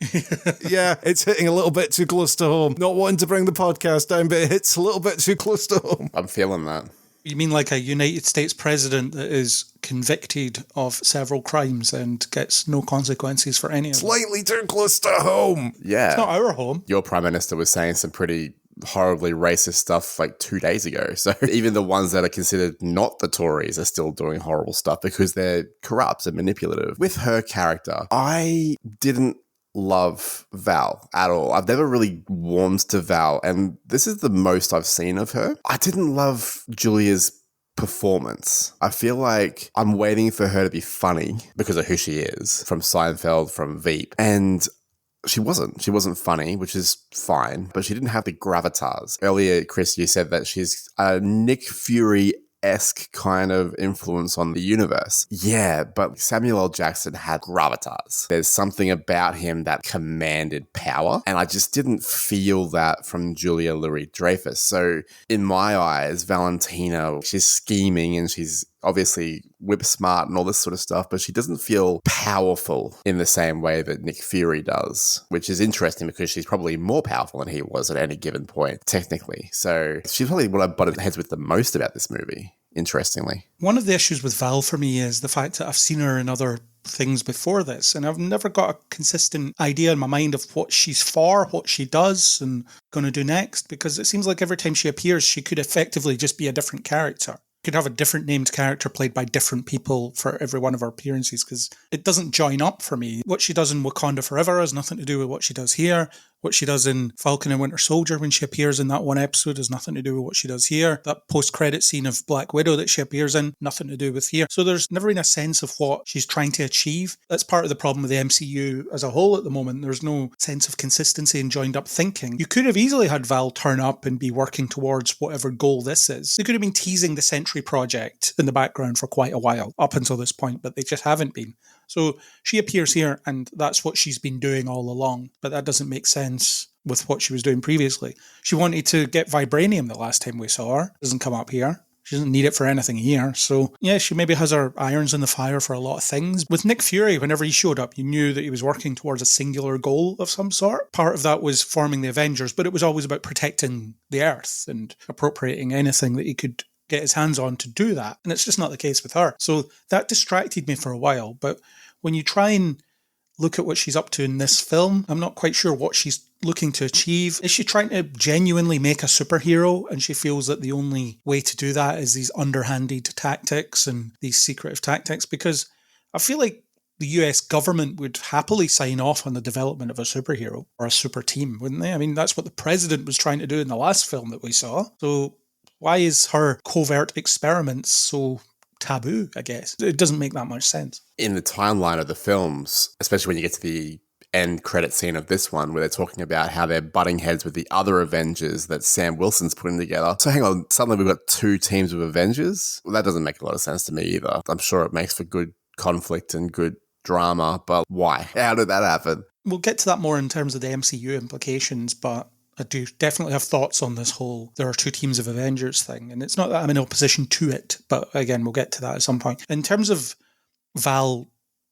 Yeah, it's hitting a little bit too close to home. Not wanting to bring the podcast down, but it hits a little bit too close to home. I'm feeling that. You mean like a United States president that is convicted of several crimes and gets no consequences for any of them? Slightly too close to home. Yeah. It's not our home. Your prime minister was saying some pretty horribly racist stuff like 2 days ago. So even the ones that are considered not the Tories are still doing horrible stuff because they're corrupt and manipulative. With her character, I didn't love Val at all. I've never really warmed to Val, and this is the most I've seen of her. I didn't love Julia's performance. I feel like I'm waiting for her to be funny because of who she is, from Seinfeld, from Veep, and she wasn't funny, which is fine, but she didn't have the gravitas. Earlier, Chris, you said that she's a Nick Fury-esque kind of influence on the universe. Yeah, but Samuel L. Jackson had gravitas. There's something about him that commanded power, and I just didn't feel that from Julia Louis-Dreyfus. So in my eyes, Valentina, she's scheming and she's obviously whip smart and all this sort of stuff, but she doesn't feel powerful in the same way that Nick Fury does, which is interesting because she's probably more powerful than he was at any given point, technically. So she's probably what I butted heads with the most about this movie, interestingly. One of the issues with Val for me is the fact that I've seen her in other things before this, and I've never got a consistent idea in my mind of what she's for, what she does, and going to do next, because it seems like every time she appears, she could effectively just be a different character. Could have a different named character played by different people for every one of her appearances, because it doesn't join up for me. What she does in Wakanda Forever has nothing to do with what she does here. What she does in Falcon and Winter Soldier when she appears in that one episode has nothing to do with what she does here. That post-credit scene of Black Widow that she appears in, nothing to do with here. So there's never been a sense of what she's trying to achieve. That's part of the problem with the MCU as a whole at the moment. There's no sense of consistency and joined up thinking. You could have easily had Val turn up and be working towards whatever goal this is. They could have been teasing the Sentry Project in the background for quite a while up until this point, but they just haven't been. So she appears here and that's what she's been doing all along, but that doesn't make sense with what she was doing previously. She wanted to get vibranium the last time we saw her. Doesn't come up here. She doesn't need it for anything here. So yeah, she maybe has her irons in the fire for a lot of things. With Nick Fury, whenever he showed up, you knew that he was working towards a singular goal of some sort. Part of that was forming the Avengers, but it was always about protecting the Earth and appropriating anything that he could get his hands on to do that. And it's just not the case with her. So that distracted me for a while. But when you try and look at what she's up to in this film, I'm not quite sure what she's looking to achieve. Is she trying to genuinely make a superhero and she feels that the only way to do that is these underhanded tactics and these secretive tactics? Because I feel like the US government would happily sign off on the development of a superhero or a super team, wouldn't they? I mean, that's what the president was trying to do in the last film that we saw. So why is her covert experiments so taboo, I guess? It doesn't make that much sense. In the timeline of the films, especially when you get to the end credit scene of this one, where they're talking about how they're butting heads with the other Avengers that Sam Wilson's putting together. So hang on, suddenly we've got two teams of Avengers? Well, that doesn't make a lot of sense to me either. I'm sure it makes for good conflict and good drama, but why? How did that happen? We'll get to that more in terms of the MCU implications, but I do definitely have thoughts on this whole there are two teams of Avengers thing. And it's not that I'm in opposition to it, but again, we'll get to that at some point. In terms of Val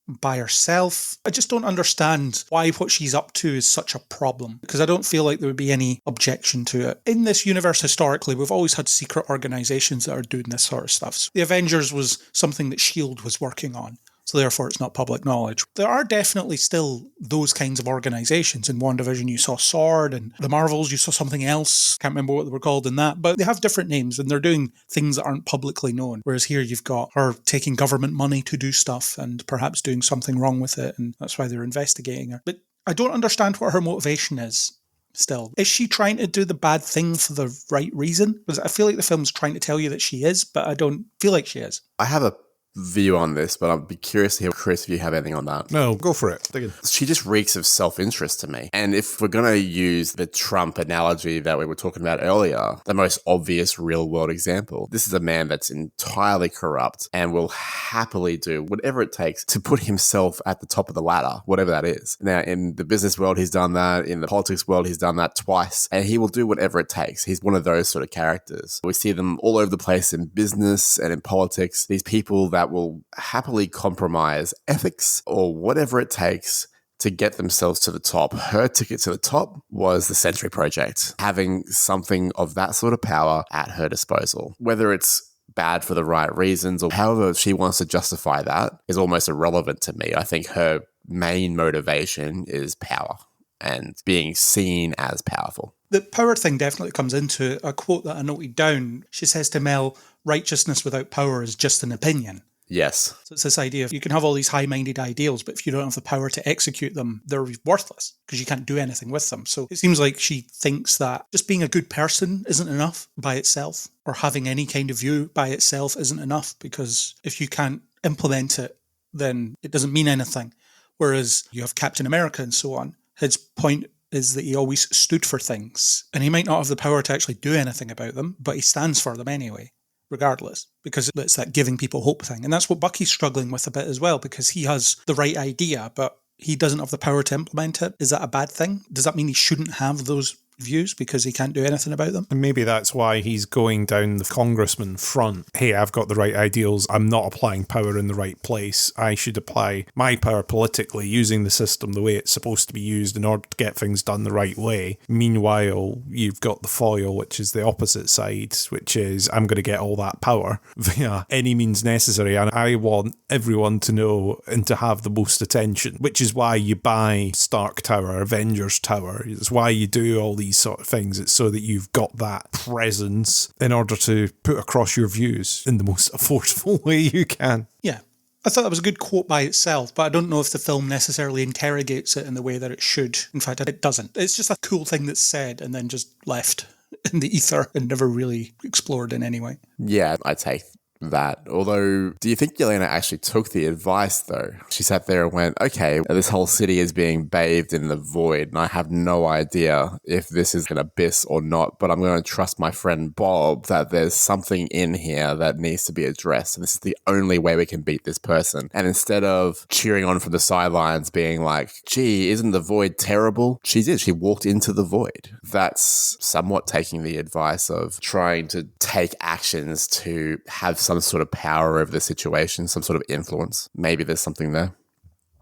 by herself, I just don't understand why what she's up to is such a problem, because I don't feel like there would be any objection to it. In this universe, historically, we've always had secret organizations that are doing this sort of stuff. So the Avengers was something that S.H.I.E.L.D. was working on. So therefore, it's not public knowledge. There are definitely still those kinds of organizations. In WandaVision, you saw S.W.O.R.D. and the Marvels, you saw something else. Can't remember what they were called in that. But they have different names and they're doing things that aren't publicly known. Whereas here you've got her taking government money to do stuff and perhaps doing something wrong with it. And that's why they're investigating her. But I don't understand what her motivation is. Still, is she trying to do the bad thing for the right reason? Because I feel like the film's trying to tell you that she is, but I don't feel like she is. I have a view on this, but I'd be curious to hear, Chris, if you have anything on that. No, go for it. Dig in. She just reeks of self-interest to me. And if we're going to use the Trump analogy that we were talking about earlier, the most obvious real-world example, this is a man that's entirely corrupt and will happily do whatever it takes to put himself at the top of the ladder, whatever that is. Now, in the business world, he's done that. In the politics world, he's done that twice. And he will do whatever it takes. He's one of those sort of characters. We see them all over the place in business and in politics. These people that will happily compromise ethics or whatever it takes to get themselves to the top. Her ticket to the top was the Sentry Project, having something of that sort of power at her disposal. Whether it's bad for the right reasons or however she wants to justify that is almost irrelevant to me. I think her main motivation is power and being seen as powerful. The power thing definitely comes into a quote that I noted down. She says to Mel, righteousness without power is just an opinion. Yes. So it's this idea of you can have all these high-minded ideals, but if you don't have the power to execute them, they're worthless because you can't do anything with them. So it seems like she thinks that just being a good person isn't enough by itself, or having any kind of view by itself isn't enough, because if you can't implement it, then it doesn't mean anything. Whereas you have Captain America and so on. His point is that he always stood for things, and he might not have the power to actually do anything about them, but he stands for them anyway, regardless, because it's that giving people hope thing. And that's what Bucky's struggling with a bit as well, because he has the right idea, but he doesn't have the power to implement it. Is that a bad thing? Does that mean he shouldn't have those views because he can't do anything about them? And maybe that's why he's going down the congressman front. Hey, I've got the right ideals. I'm not applying power in the right place. I should apply my power politically, using the system the way it's supposed to be used in order to get things done the right way. Meanwhile, you've got the foil, which is the opposite side, which is I'm going to get all that power via any means necessary. And I want everyone to know and to have the most attention, which is why you buy Stark Tower, Avengers Tower. It's why you do all these sort of things. It's so that you've got that presence in order to put across your views in the most forceful way you can. Yeah. I thought that was a good quote by itself, but I don't know if the film necessarily interrogates it in the way that it should. In fact, it doesn't. It's just a cool thing that's said and then just left in the ether and never really explored in any way. Yeah, I take that. Although, do you think Yelena actually took the advice, though? She sat there and went, okay, this whole city is being bathed in the void, and I have no idea if this is an abyss or not, but I'm going to trust my friend Bob that there's something in here that needs to be addressed, and this is the only way we can beat this person. And instead of cheering on from the sidelines, being like, gee, isn't the void terrible? She did. She walked into the void. That's somewhat taking the advice of trying to take actions to have some sort of power over the situation, some sort of influence. Maybe there's something there.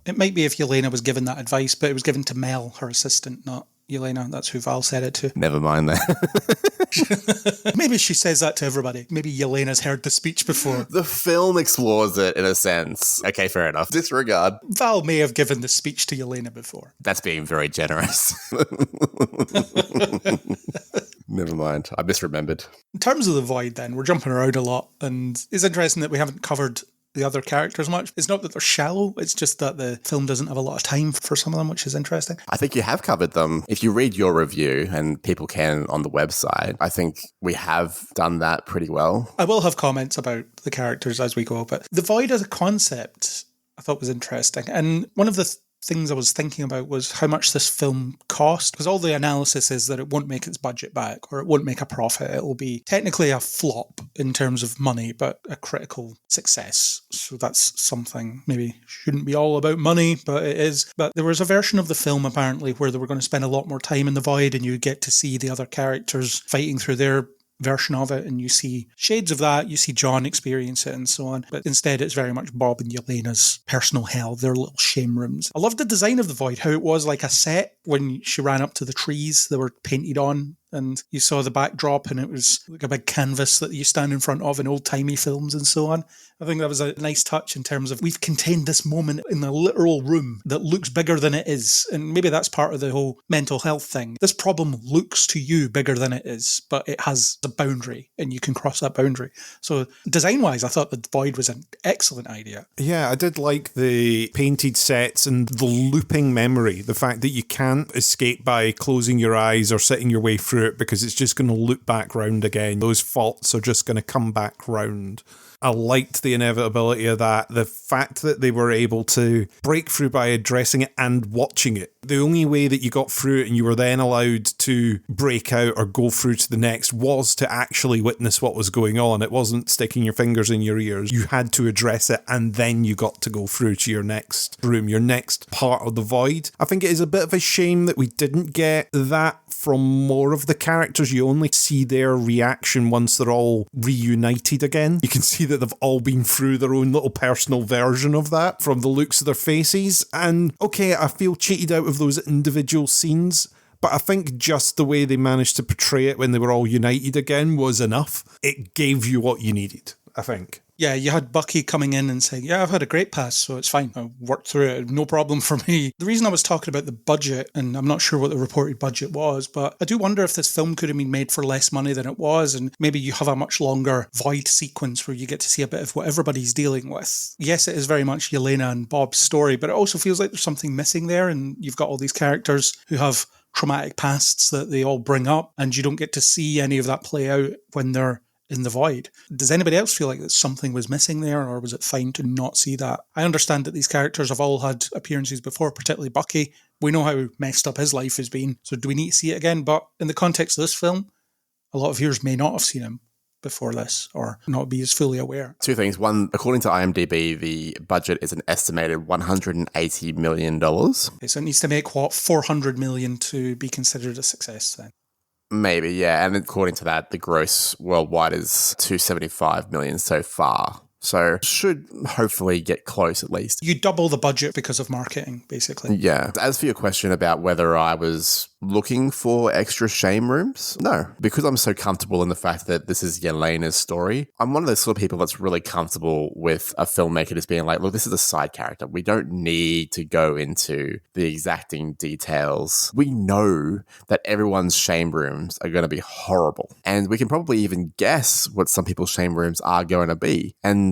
It might be if Yelena was given that advice, but it was given to Mel, her assistant, not Yelena. That's who Val said it to. Never mind that. Maybe she says that to everybody. Maybe Yelena's heard the speech before. The film explores it in a sense. Okay, fair enough. Disregard. Val may have given the speech to Yelena before. That's being very generous. Never mind. I misremembered. In terms of the void, then, we're jumping around a lot, and it's interesting that we haven't covered the other characters much. It's not that they're shallow, it's just that the film doesn't have a lot of time for some of them, which is interesting. I think you have covered them. If you read your review, and people can on the website, I think we have done that pretty well. I will have comments about the characters as we go, but the void as a concept I thought was interesting. And one of the things I was thinking about was how much this film cost, because all the analysis is that it won't make its budget back or it won't make a profit. It will be technically a flop in terms of money, but a critical success. So that's something maybe shouldn't be all about money, but it is. But there was a version of the film apparently where they were going to spend a lot more time in the void and you get to see the other characters fighting through their version of it, and you see shades of that, you see John experience it and so on, but instead it's very much Bob and Yelena's personal hell, their little shame rooms. I loved the design of the void, how it was like a set when she ran up to the trees, they were painted on, and you saw the backdrop and it was like a big canvas that you stand in front of in old-timey films and so on. I think that was a nice touch in terms of we've contained this moment in a literal room that looks bigger than it is, and maybe that's part of the whole mental health thing. This problem looks to you bigger than it is, but it has the boundary and you can cross that boundary. So design-wise, I thought the void was an excellent idea. Yeah, I did like the painted sets and the looping memory, the fact that you can't escape by closing your eyes or sitting your way through it because it's just going to loop back round again. Those faults are just going to come back round. I liked the inevitability of that. The fact that they were able to break through by addressing it and watching it. The only way that you got through it and you were then allowed to break out or go through to the next was to actually witness what was going on. It wasn't sticking your fingers in your ears. You had to address it and then you got to go through to your next room, your next part of the void. I think it is a bit of a shame that we didn't get that from more of the characters. You only see their reaction once they're all reunited again. You can see that they've all been through their own little personal version of that from the looks of their faces. And okay, I feel cheated out of those individual scenes, but I think just the way they managed to portray it when they were all united again was enough. It gave you what you needed, I think. Yeah, you had Bucky coming in and saying, yeah, I've had a great pass, so it's fine. I worked through it, no problem for me. The reason I was talking about the budget, and I'm not sure what the reported budget was, but I do wonder if this film could have been made for less money than it was, and maybe you have a much longer void sequence where you get to see a bit of what everybody's dealing with. Yes, it is very much Yelena and Bob's story, but it also feels like there's something missing there, and you've got all these characters who have traumatic pasts that they all bring up, and you don't get to see any of that play out when they're in the void. Does anybody else feel like that something was missing there, or was it fine to not see that? I understand that these characters have all had appearances before, particularly Bucky. We know how messed up his life has been, so do we need to see it again? But in the context of this film, a lot of viewers may not have seen him before this, or not be as fully aware. Two things. One, according to IMDb, the budget is an estimated $180 million. Okay, so it needs to make, what, $400 million to be considered a success then? Maybe, yeah. And according to that, the gross worldwide is $275 million so far. So should hopefully get close at least. You double the budget because of marketing, basically. Yeah. As for your question about whether I was looking for extra shame rooms, no, because I'm so comfortable in the fact that this is Yelena's story. I'm one of those sort of people that's really comfortable with a filmmaker just being like, look, this is a side character. We don't need to go into the exacting details. We know that everyone's shame rooms are going to be horrible. And we can probably even guess what some people's shame rooms are going to be. And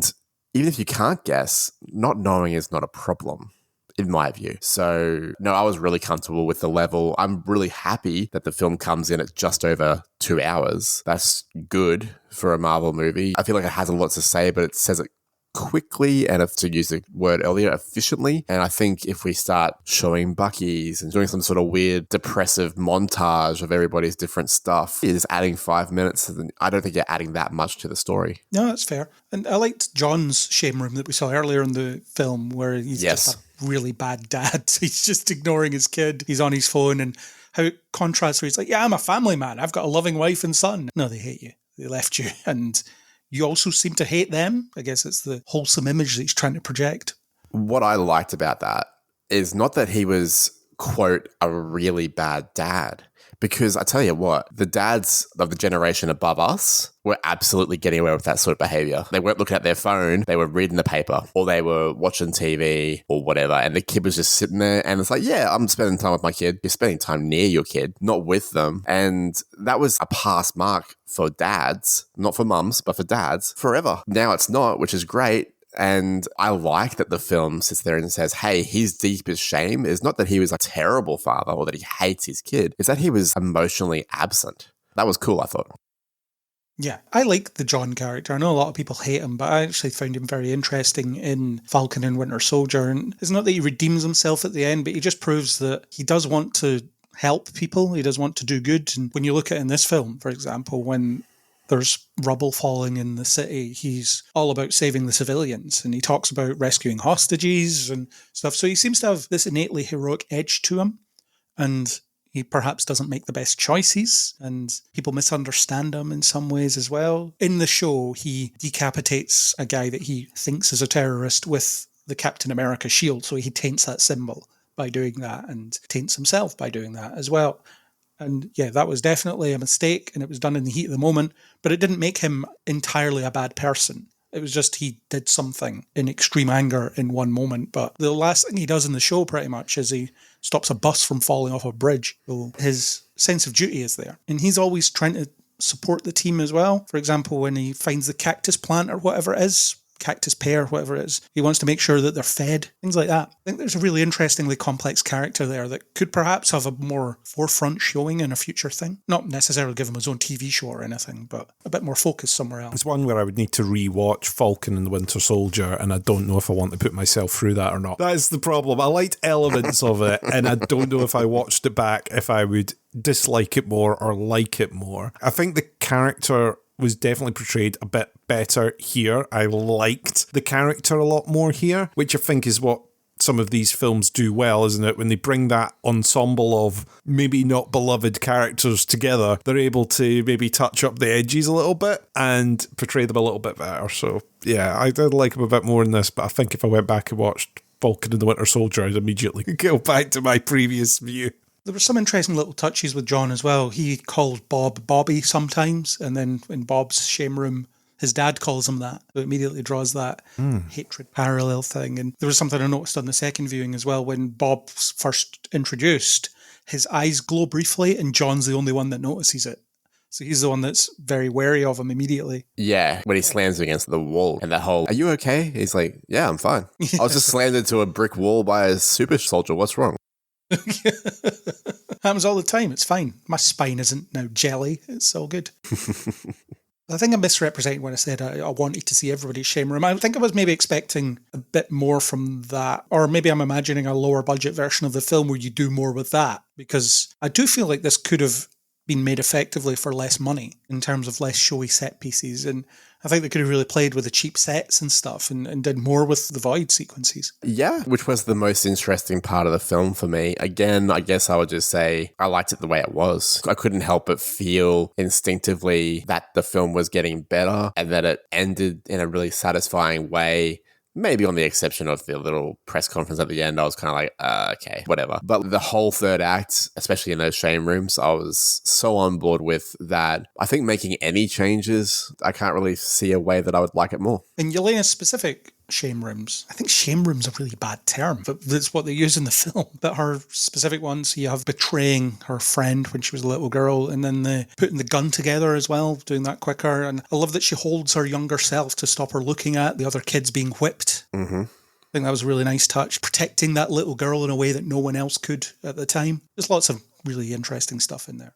even if you can't guess, not knowing is not a problem, in my view. So, no, I was really comfortable with the level. I'm really happy that the film comes in at just over 2 hours. That's good for a Marvel movie. I feel like it has a lot to say, but it says it quickly and, if to use the word earlier, efficiently. And I think if we start showing Bucky's and doing some sort of weird depressive montage of everybody's different stuff, is adding 5 minutes. I don't think you're adding that much to the story. No, that's fair. And I liked John's shame room that we saw earlier in the film, where he's just a really bad dad. He's just ignoring his kid. He's on his phone, and how it contrasts where he's like, yeah, I'm a family man. I've got a loving wife and son. No, they hate you. They left you. And you also seem to hate them. I guess it's the wholesome image that he's trying to project. What I liked about that is not that he was, quote, a really bad dad. Because I tell you what, the dads of the generation above us were absolutely getting away with that sort of behavior. They weren't looking at their phone, they were reading the paper, or they were watching TV or whatever, and the kid was just sitting there, and it's like, yeah, I'm spending time with my kid. You're spending time near your kid, not with them. And that was a past mark for dads, not for mums, but for dads, forever. Now it's not, which is great. And I like that the film sits there and says, hey, his deepest shame is not that he was a terrible father or that he hates his kid. It's that he was emotionally absent. That was cool, I thought. Yeah, I like the John character. I know a lot of people hate him, but I actually found him very interesting in Falcon and Winter Soldier. And it's not that he redeems himself at the end, but he just proves that he does want to help people. He does want to do good. And when you look at it in this film, for example, when there's rubble falling in the city, he's all about saving the civilians, and he talks about rescuing hostages and stuff. So he seems to have this innately heroic edge to him, and he perhaps doesn't make the best choices, and people misunderstand him in some ways as well. In the show, he decapitates a guy that he thinks is a terrorist with the Captain America shield, so he taints that symbol by doing that, and taints himself by doing that as well. And yeah, that was definitely a mistake, and it was done in the heat of the moment, but it didn't make him entirely a bad person. It was just he did something in extreme anger in one moment. But the last thing he does in the show pretty much is he stops a bus from falling off a bridge. So his sense of duty is there. And he's always trying to support the team as well. For example, when he finds the cactus plant or whatever it is, cactus pear, whatever it is, he wants to make sure that they're fed, things like that. I think there's a really interestingly complex character there that could perhaps have a more forefront showing in a future thing. Not necessarily give him his own TV show or anything, but a bit more focus somewhere else. It's one where I would need to re-watch Falcon and the Winter Soldier, and I don't know if I want to put myself through that or not. That is the problem. I liked elements of it, and I don't know if I watched it back if I would dislike it more or like it more. I think the character was definitely portrayed a bit better here. I liked the character a lot more here, which I think is what some of these films do well, isn't it? When they bring that ensemble of maybe not beloved characters together, they're able to maybe touch up the edges a little bit and portray them a little bit better. So yeah, I did like him a bit more in this, but I think if I went back and watched Falcon and the Winter Soldier, I'd immediately go back to my previous view. There were some interesting little touches with John as well. He called Bob Bobby sometimes, and then in Bob's shame room, his dad calls him that. So it immediately draws that hatred parallel thing. And there was something I noticed on the second viewing as well. When Bob's first introduced, his eyes glow briefly, and John's the only one that notices it. So he's the one that's very wary of him immediately. Yeah, when he slams against the wall and that whole, are you okay? He's like, yeah, I'm fine. I was just slammed into a brick wall by a super soldier. What's wrong? Happens all the time. It's fine. My spine isn't now jelly. It's all good. I think I'm misrepresenting when I said I wanted to see everybody's shame room. I think I was maybe expecting a bit more from that, or maybe I'm imagining a lower budget version of the film where you do more with that, because I do feel like this could have been made effectively for less money in terms of less showy set pieces. And I think they could have really played with the cheap sets and stuff and did more with the void sequences. Yeah, which was the most interesting part of the film for me. Again, I guess I would just say I liked it the way it was. I couldn't help but feel instinctively that the film was getting better and that it ended in a really satisfying way. Maybe on the exception of the little press conference at the end, I was kind of like, okay, whatever. But the whole third act, especially in those shame rooms, I was so on board with that. I think making any changes, I can't really see a way that I would like it more. In Yelena's specific shame rooms. I think shame room's a really bad term, but that's what they use in the film. But her specific ones, you have betraying her friend when she was a little girl, and then the putting the gun together as well, doing that quicker. And I love that she holds her younger self to stop her looking at the other kids being whipped. Mm-hmm. I think that was a really nice touch. Protecting that little girl in a way that no one else could at the time. There's lots of really interesting stuff in there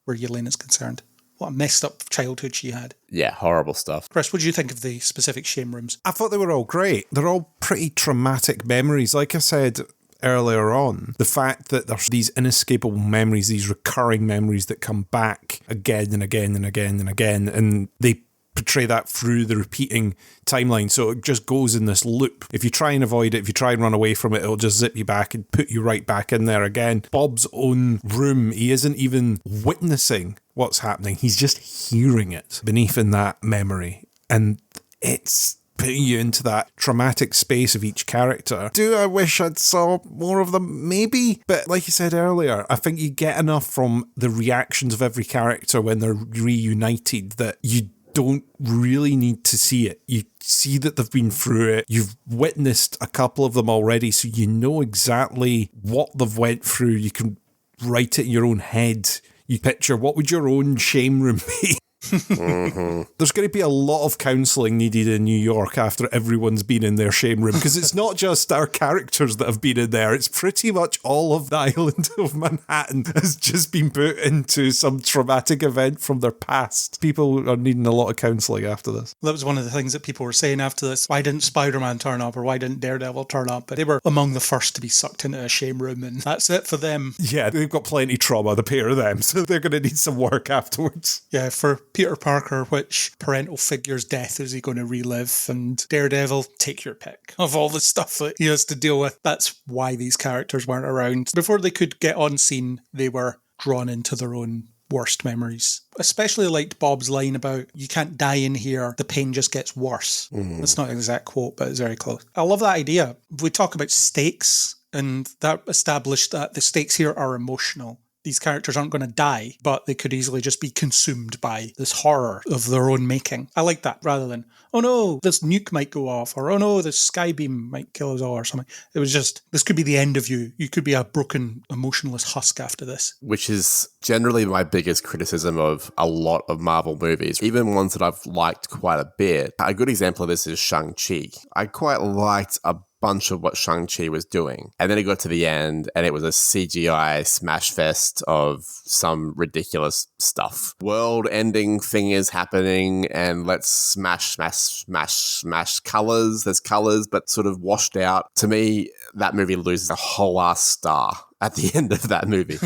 where Yelena's concerned. What a messed up childhood she had. Yeah, horrible stuff. Chris, what do you think of the specific shame rooms? I thought they were all great. They're all pretty traumatic memories. Like I said earlier on, the fact that there's these inescapable memories, these recurring memories that come back again and again and again and again, and they portray that through the repeating timeline, so it just goes in this loop. If you try and avoid it, if you try and run away from it, it'll just zip you back and put you right back in there again. Bob's own room, he isn't even witnessing what's happening, he's just hearing it beneath in that memory, and it's putting you into that traumatic space of each character. Do I wish I'd saw more of them? Maybe. But like you said earlier, I think you get enough from the reactions of every character when they're reunited that you don't really need to see it. You see that they've been through it. You've witnessed a couple of them already, so you know exactly what they've went through. You can write it in your own head. You picture, what would your own shame room be? Mm-hmm. There's going to be a lot of counselling needed in New York after everyone's been in their shame room, because it's not just our characters that have been in there, it's pretty much all of the island of Manhattan has just been put into some traumatic event from their past. People are needing a lot of counselling after this. That was one of the things that people were saying after this. Why didn't Spider-Man turn up, or why didn't Daredevil turn up? But they were among the first to be sucked into a shame room, and that's it for them. Yeah, they've got plenty of trauma, the pair of them, so they're going to need some work afterwards. Yeah, for Peter Parker, which parental figure's death is he going to relive? And Daredevil, take your pick of all the stuff that he has to deal with. That's why these characters weren't around. Before they could get on scene, they were drawn into their own worst memories. Especially liked Bob's line about, you can't die in here, the pain just gets worse. That's not an exact quote, but it's very close. I love that idea. We talk about stakes, and that established that the stakes here are emotional. These characters aren't going to die, but they could easily just be consumed by this horror of their own making. I like that, rather than, oh no, this nuke might go off, or oh no, this skybeam might kill us all, or something. It was just, this could be the end of you. You could be a broken, emotionless husk after this. Which is generally my biggest criticism of a lot of Marvel movies, even ones that I've liked quite a bit. A good example of this is Shang-Chi. I quite liked a bunch of what Shang-Chi was doing. And then it got to the end and it was a CGI smash fest of some ridiculous stuff. World-ending thing is happening and let's smash colours. There's colours, but sort of washed out. To me, that movie loses a whole ass star at the end of that movie.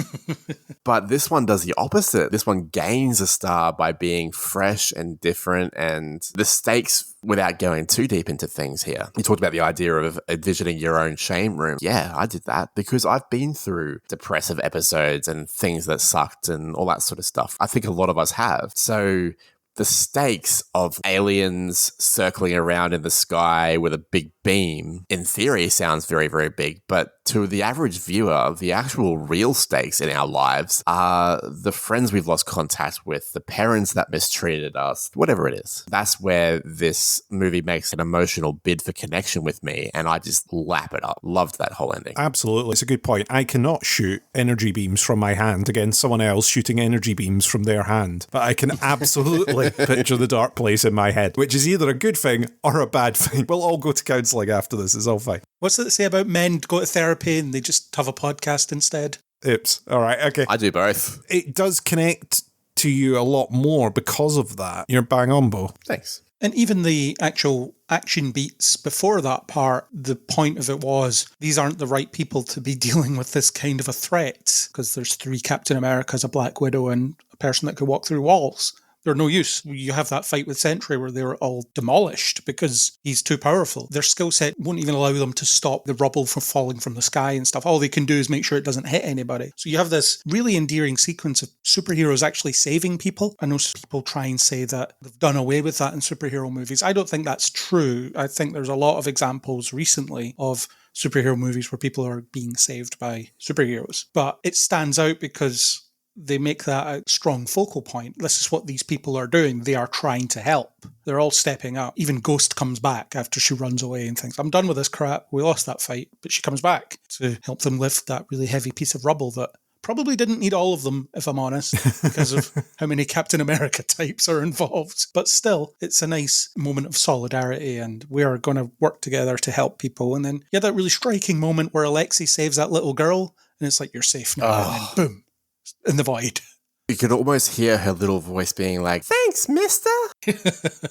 But this one does the opposite. This one gains a star by being fresh and different, and the stakes, without going too deep into things here. You talked about the idea of envisioning your own shame room. Yeah, I did that because I've been through depressive episodes and things that sucked and all that sort of stuff. I think a lot of us have. So the stakes of aliens circling around in the sky with a big beam, in theory, sounds very, very big. But to the average viewer, the actual real stakes in our lives are the friends we've lost contact with, the parents that mistreated us, whatever it is. That's where this movie makes an emotional bid for connection with me, and I just lap it up. Loved that whole ending. Absolutely. It's a good point. I cannot shoot energy beams from my hand against someone else shooting energy beams from their hand, but I can absolutely picture the dark place in my head, which is either a good thing or a bad thing. We'll all go to counselling after this. It's all fine. What's it say about men go to therapy and they just have a podcast instead? Oops. All right. Okay. I do both. It does connect to you a lot more because of that. You're bang on, Bo. Thanks. And even the actual action beats before that part, the point of it was, these aren't the right people to be dealing with this kind of a threat, because there's 3 Captain Americas, a Black Widow, and a person that could walk through walls. They're no use. You have that fight with Sentry where they were all demolished because he's too powerful. Their skill set won't even allow them to stop the rubble from falling from the sky and stuff. All they can do is make sure it doesn't hit anybody. So you have this really endearing sequence of superheroes actually saving people. I know people try and say that they've done away with that in superhero movies. I don't think that's true. I think there's a lot of examples recently of superhero movies where people are being saved by superheroes. But it stands out because they make that a strong focal point. This is what these people are doing. They are trying to help. They're all stepping up. Even Ghost comes back after she runs away and thinks, I'm done with this crap. We lost that fight. But she comes back to help them lift that really heavy piece of rubble that probably didn't need all of them, if I'm honest, because of how many Captain America types are involved. But still, it's a nice moment of solidarity, and we are going to work together to help people. And then you had that really striking moment where Alexei saves that little girl, and it's like, you're safe now. And then boom, in the void. You could almost hear her little voice being like, thanks, mister.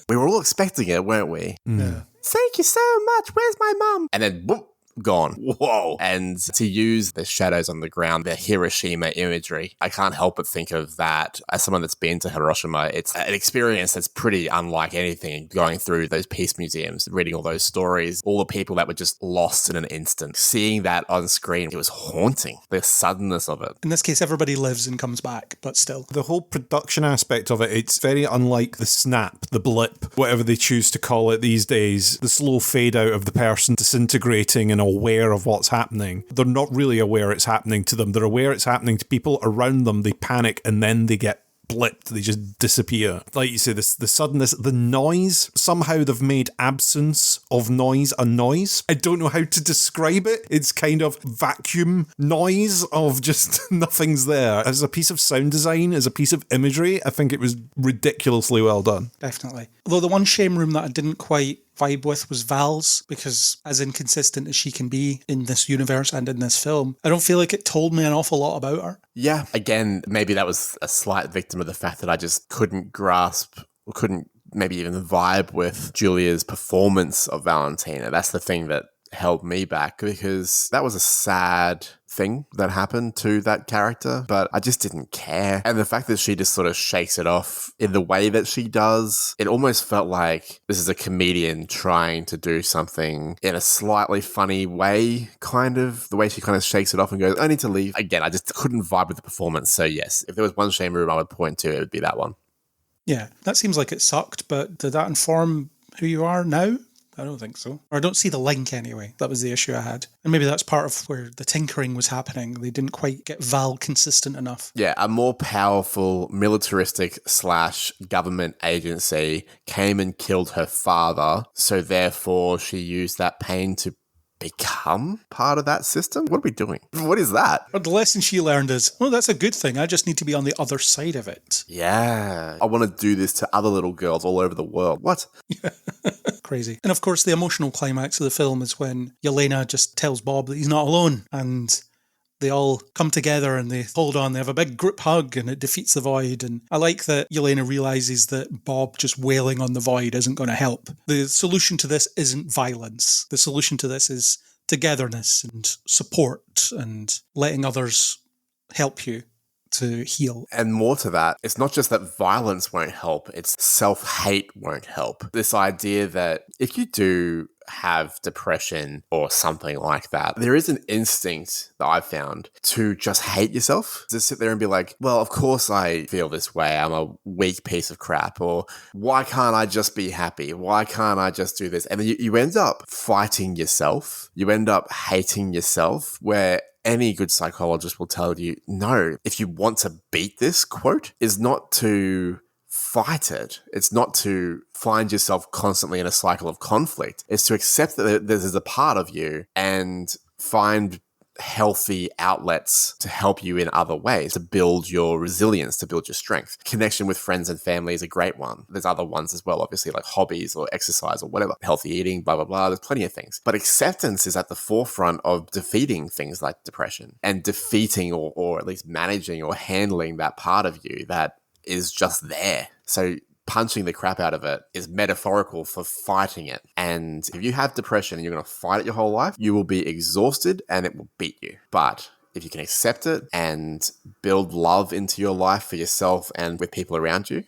We were all expecting it, weren't we? Yeah. Thank you so much. Where's my mum? And then, boom. Gone. Whoa. And to use the shadows on the ground, the Hiroshima imagery, I can't help but think of that as someone that's been to Hiroshima. It's an experience that's pretty unlike anything, going through those peace museums, reading all those stories, all the people that were just lost in an instant. Seeing that on screen, it was haunting, the suddenness of it. In this case, everybody lives and comes back, but still. The whole production aspect of it, it's very unlike the snap, the blip, whatever they choose to call it these days, the slow fade out of the person disintegrating and aware of what's happening. They're not really aware it's happening to them. They're aware it's happening to people around them. They panic and then they get blipped. They just disappear. Like you say, the suddenness, the noise, somehow they've made absence of noise a noise. I don't know how to describe it. It's kind of vacuum noise of just nothing's there. As a piece of sound design, as a piece of imagery, I think it was ridiculously well done. Definitely. Although the one shame room that I didn't quite vibe with was Val's, because as inconsistent as she can be in this universe and in this film, I don't feel like it told me an awful lot about her. Yeah. Again, maybe that was a slight victim of the fact that I just couldn't grasp or couldn't maybe even vibe with Julia's performance of Valentina. That's the thing that held me back, because that was a sad thing that happened to that character, but I just didn't care. And the fact that she just sort of shakes it off in the way that she does, it almost felt like this is a comedian trying to do something in a slightly funny way, kind of. The way she kind of shakes it off and goes, I need to leave. Again, I just couldn't vibe with the performance. So yes, if there was one shame room I would point to, it would be that one. Yeah, that seems like it sucked, but did that inform who you are now? I don't think so. Or I don't see the link anyway. That was the issue I had. And maybe that's part of where the tinkering was happening. They didn't quite get Val consistent enough. Yeah, a more powerful militaristic / government agency came and killed her father. So therefore she used that pain to become part of that system? What are we doing? What is that? But the lesson she learned is, well, that's a good thing. I just need to be on the other side of it. Yeah. I want to do this to other little girls all over the world. What? Crazy. And of course, the emotional climax of the film is when Yelena just tells Bob that he's not alone, and they all come together and they hold on. They have a big group hug and it defeats the void. And I like that Yelena realizes that Bob just wailing on the void isn't going to help. The solution to this isn't violence. The solution to this is togetherness and support and letting others help you to heal. And more to that, it's not just that violence won't help, it's self-hate won't help. This idea that if you do have depression or something like that, there is an instinct that I've found to just hate yourself, to sit there and be like, well, of course I feel this way, I'm a weak piece of crap, or why can't I just be happy? Why can't I just do this? And then you end up fighting yourself. You end up hating yourself, where any good psychologist will tell you, no, if you want to beat this, quote, is not to fight it. It's not to find yourself constantly in a cycle of conflict. It's to accept that there's a part of you and find healthy outlets to help you in other ways, to build your resilience, to build your strength. Connection with friends and family is a great one. There's other ones as well, obviously, like hobbies or exercise or whatever, healthy eating, blah, blah, blah. There's plenty of things. But acceptance is at the forefront of defeating things like depression, and defeating or at least managing or handling that part of you that is just there. So punching the crap out of it is metaphorical for fighting it. And if you have depression and you're going to fight it your whole life, you will be exhausted and it will beat you. But if you can accept it and build love into your life for yourself and with people around you,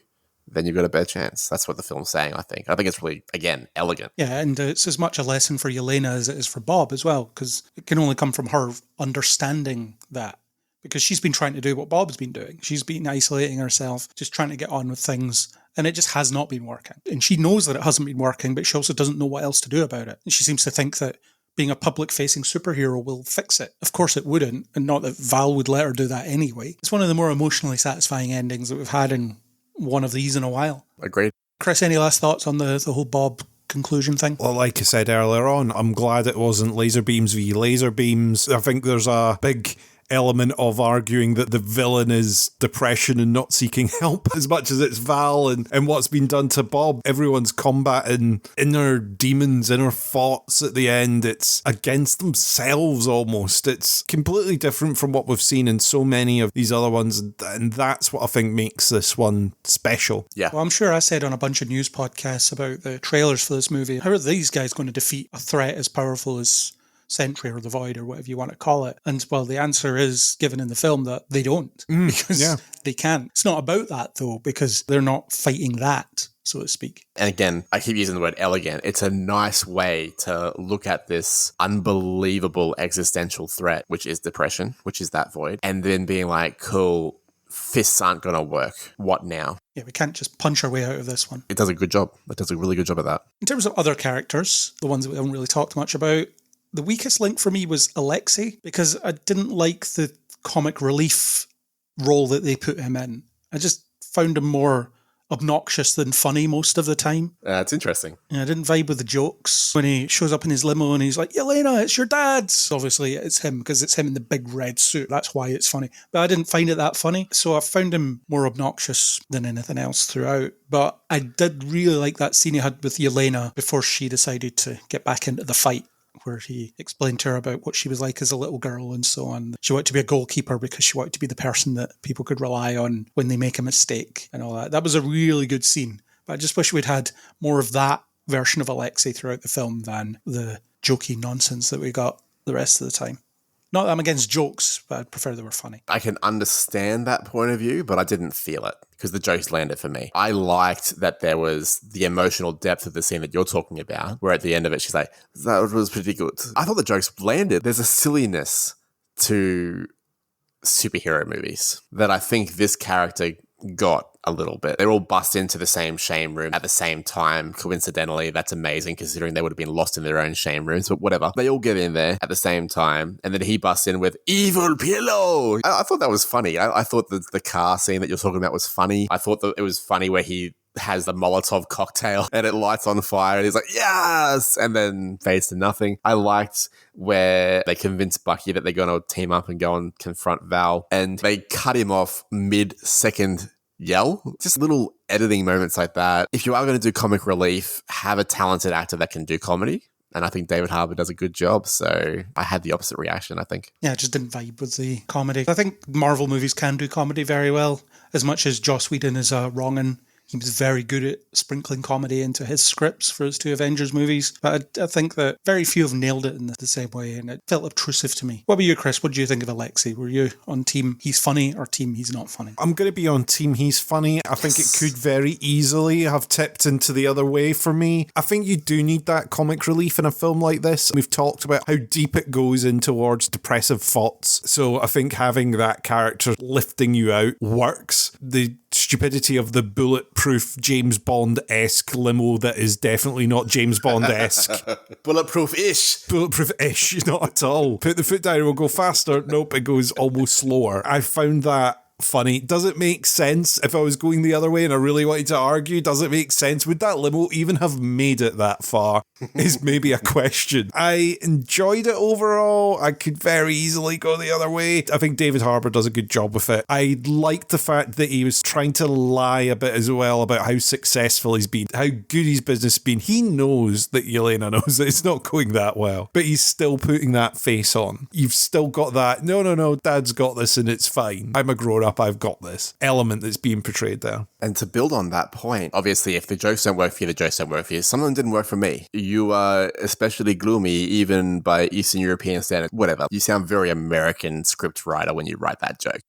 then you've got a better chance. That's what the film's saying, I think. I think it's really, again, elegant. Yeah, and it's as much a lesson for Yelena as it is for Bob as well, because it can only come from her understanding that. Because she's been trying to do what Bob's been doing. She's been isolating herself, just trying to get on with things, and it just has not been working. And she knows that it hasn't been working, but she also doesn't know what else to do about it. And she seems to think that being a public-facing superhero will fix it. Of course it wouldn't, and not that Val would let her do that anyway. It's one of the more emotionally satisfying endings that we've had in one of these in a while. Agreed. Chris, any last thoughts on the whole Bob conclusion thing? Well, like I said earlier on, I'm glad it wasn't laser beams v laser beams. I think there's a big element of arguing that the villain is depression and not seeking help as much as it's Val and what's been done to Bob. Everyone's combating inner demons, inner thoughts at the end. It's against themselves almost. It's completely different from what we've seen in so many of these other ones, and that's what I think makes this one special. Yeah. Well, I'm sure I said on a bunch of news podcasts about the trailers for this movie, how are these guys going to defeat a threat as powerful as Sentry or the Void or whatever you want to call it? And well, the answer is given in the film that they don't, because they can't. It's not about that though, because they're not fighting that, so to speak. And again, I keep using the word elegant. It's a nice way to look at this unbelievable existential threat, which is depression, which is that void, and then being like, cool, fists aren't going to work. What now? Yeah, we can't just punch our way out of this one. It does a good job. It does a really good job of that. In terms of other characters, the ones that we haven't really talked much about, the weakest link for me was Alexei, because I didn't like the comic relief role that they put him in. I just found him more obnoxious than funny most of the time. It's interesting. I didn't vibe with the jokes. When he shows up in his limo and he's like, Yelena, it's your dad. Obviously, it's him because it's him in the big red suit. That's why it's funny. But I didn't find it that funny. So I found him more obnoxious than anything else throughout. But I did really like that scene he had with Yelena before she decided to get back into the fight, where he explained to her about what she was like as a little girl and so on. She wanted to be a goalkeeper because she wanted to be the person that people could rely on when they make a mistake and all that. That was a really good scene. But I just wish we'd had more of that version of Alexei throughout the film than the jokey nonsense that we got the rest of the time. Not that I'm against jokes, but I'd prefer they were funny. I can understand that point of view, but I didn't feel it because the jokes landed for me. I liked that there was the emotional depth of the scene that you're talking about, where at the end of it, she's like, that was pretty good. I thought the jokes landed. There's a silliness to superhero movies that I think this character got a little bit. They're all bust into the same shame room at the same time. Coincidentally, that's amazing considering they would have been lost in their own shame rooms, but whatever. They all get in there at the same time, and then he busts in with evil pillow. I thought that was funny. I thought that the car scene that you're talking about was funny. I thought that it was funny where he has the Molotov cocktail and it lights on fire and he's like, yes, and then fades to nothing. I liked where they convinced Bucky that they're going to team up and go and confront Val, and they cut him off mid-second yell. Just little editing moments like that. If you are going to do comic relief, have a talented actor that can do comedy. And I think David Harbour does a good job. So I had the opposite reaction, I think. Yeah, I just didn't vibe with the comedy. I think Marvel movies can do comedy very well. As much as Joss Whedon is a wrong'un, he was very good at sprinkling comedy into his scripts for his two Avengers movies. But I think that very few have nailed it in the same way, and it felt obtrusive to me. What about you, Chris? What did you think of Alexei? Were you on team he's funny or team he's not funny? I'm going to be on team he's funny. I think it could very easily have tipped into the other way for me. I think you do need that comic relief in a film like this. We've talked about how deep it goes in towards depressive thoughts. So I think having that character lifting you out works. The stupidity of the bulletproof James Bond-esque limo that is definitely not James Bond-esque. Bulletproof-ish. Bulletproof-ish, not at all. Put the foot down, it will go faster. Nope, it goes almost slower. I found that funny. Does it make sense if I was going the other way and I really wanted to argue? Does it make sense? Would that limo even have made it that far? Is maybe a question. I enjoyed it overall. I could very easily go the other way. I think David Harbour does a good job with it. I liked the fact that he was trying to lie a bit as well about how successful he's been, how good his business has been. He knows that Yelena knows that it's not going that well, but he's still putting that face on. You've still got that, no, Dad's got this and it's fine. I'm a grown-up, I've got this element that's being portrayed there. And to build on that point, obviously, if the jokes don't work for you, the jokes don't work for you. Some of them didn't work for me. You are especially gloomy, even by Eastern European standards. Whatever. You sound very American script writer when you write that joke.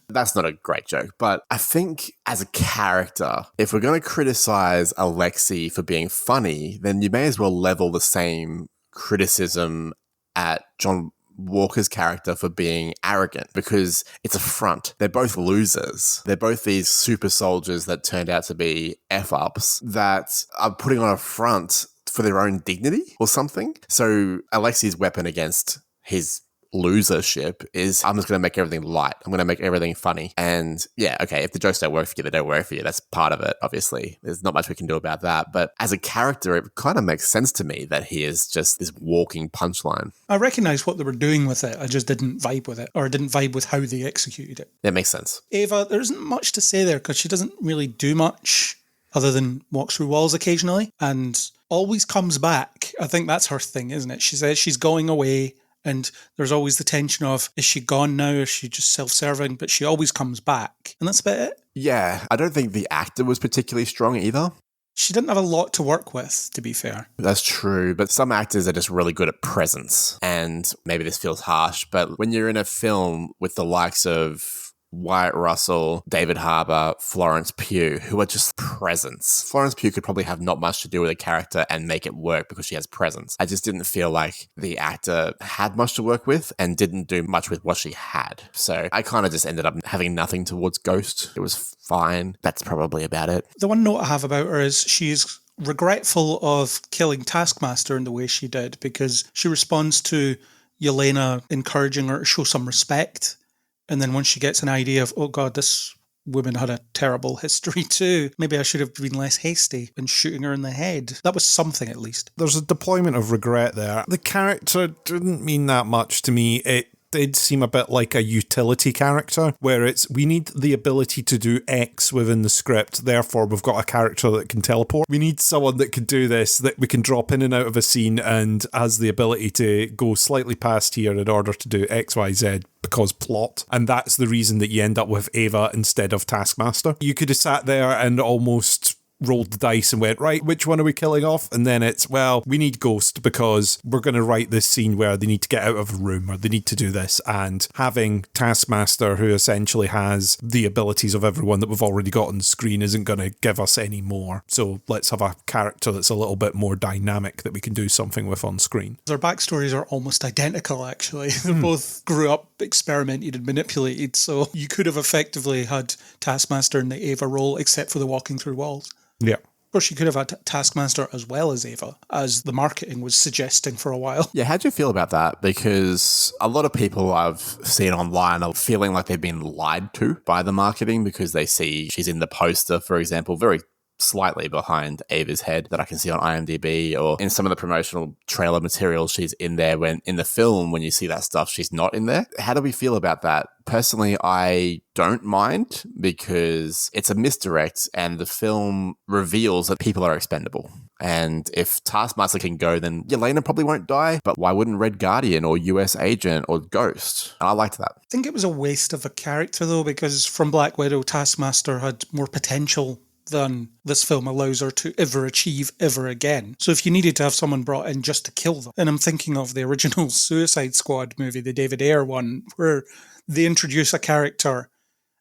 That's not a great joke. But I think as a character, if we're going to criticize Alexei for being funny, then you may as well level the same criticism at John Walker's character for being arrogant, because it's a front. They're both losers. They're both these super soldiers that turned out to be F-ups that are putting on a front for their own dignity or something. So Alexi's weapon against his losership is, I'm just going to make everything light. I'm going to make everything funny. And yeah, okay, if the jokes don't work for you, they don't work for you. That's part of it, obviously. There's not much we can do about that. But as a character, it kind of makes sense to me that he is just this walking punchline. I recognise what they were doing with it. I just didn't vibe with it, or I didn't vibe with how they executed it. That makes sense. Ava, there isn't much to say there because she doesn't really do much other than walk through walls occasionally and always comes back. I think that's her thing, isn't it? She says she's going away. And there's always the tension of, is she gone now? Is she just self-serving? But she always comes back. And that's about it. Yeah, I don't think the actor was particularly strong either. She didn't have a lot to work with, to be fair. That's true, but some actors are just really good at presence. And maybe this feels harsh, but when you're in a film with the likes of Wyatt Russell, David Harbour, Florence Pugh, who are just presence. Florence Pugh could probably have not much to do with a character and make it work because she has presence. I just didn't feel like the actor had much to work with and didn't do much with what she had. So I kind of just ended up having nothing towards Ghost. It was fine. That's probably about it. The one note I have about her is she's regretful of killing Taskmaster in the way she did because she responds to Yelena encouraging her to show some respect. And then once she gets an idea of, oh God, this woman had a terrible history too, maybe I should have been less hasty in shooting her in the head. That was something at least. There's a deployment of regret there. The character didn't mean that much to me. It did seem a bit like a utility character, where it's, we need the ability to do X within the script, therefore we've got a character that can teleport. We need someone that can do this, that we can drop in and out of a scene and has the ability to go slightly past here in order to do X, Y, Z because plot. And that's the reason that you end up with Ava instead of Taskmaster. You could have sat there and almost rolled the dice and went, right, which one are we killing off? And then it's, well, we need Ghost because we're going to write this scene where they need to get out of a room or they need to do this. And having Taskmaster, who essentially has the abilities of everyone that we've already got on the screen, isn't going to give us any more. So let's have a character that's a little bit more dynamic that we can do something with on screen. Their backstories are almost identical, actually. They both grew up, experimented and manipulated. So you could have effectively had Taskmaster in the Ava role, except for the walking through walls. Yeah. Of course, you could have had Taskmaster as well as Ava, as the marketing was suggesting for a while. Yeah, how'd you feel about that? Because a lot of people I've seen online are feeling like they've been lied to by the marketing because they see she's in the poster, for example, very slightly behind Ava's head that I can see on IMDb, or in some of the promotional trailer material she's in there, when in the film when you see that stuff she's not in there. How do we feel about that? Personally, I don't mind because it's a misdirect and the film reveals that people are expendable. And if Taskmaster can go, then Yelena probably won't die, but why wouldn't Red Guardian or US Agent or Ghost? And I liked that. I think it was a waste of a character though, because from Black Widow, Taskmaster had more potential than this film allows her to ever achieve ever again. So if you needed to have someone brought in just to kill them, and I'm thinking of the original Suicide Squad movie, the David Ayer one, where they introduce a character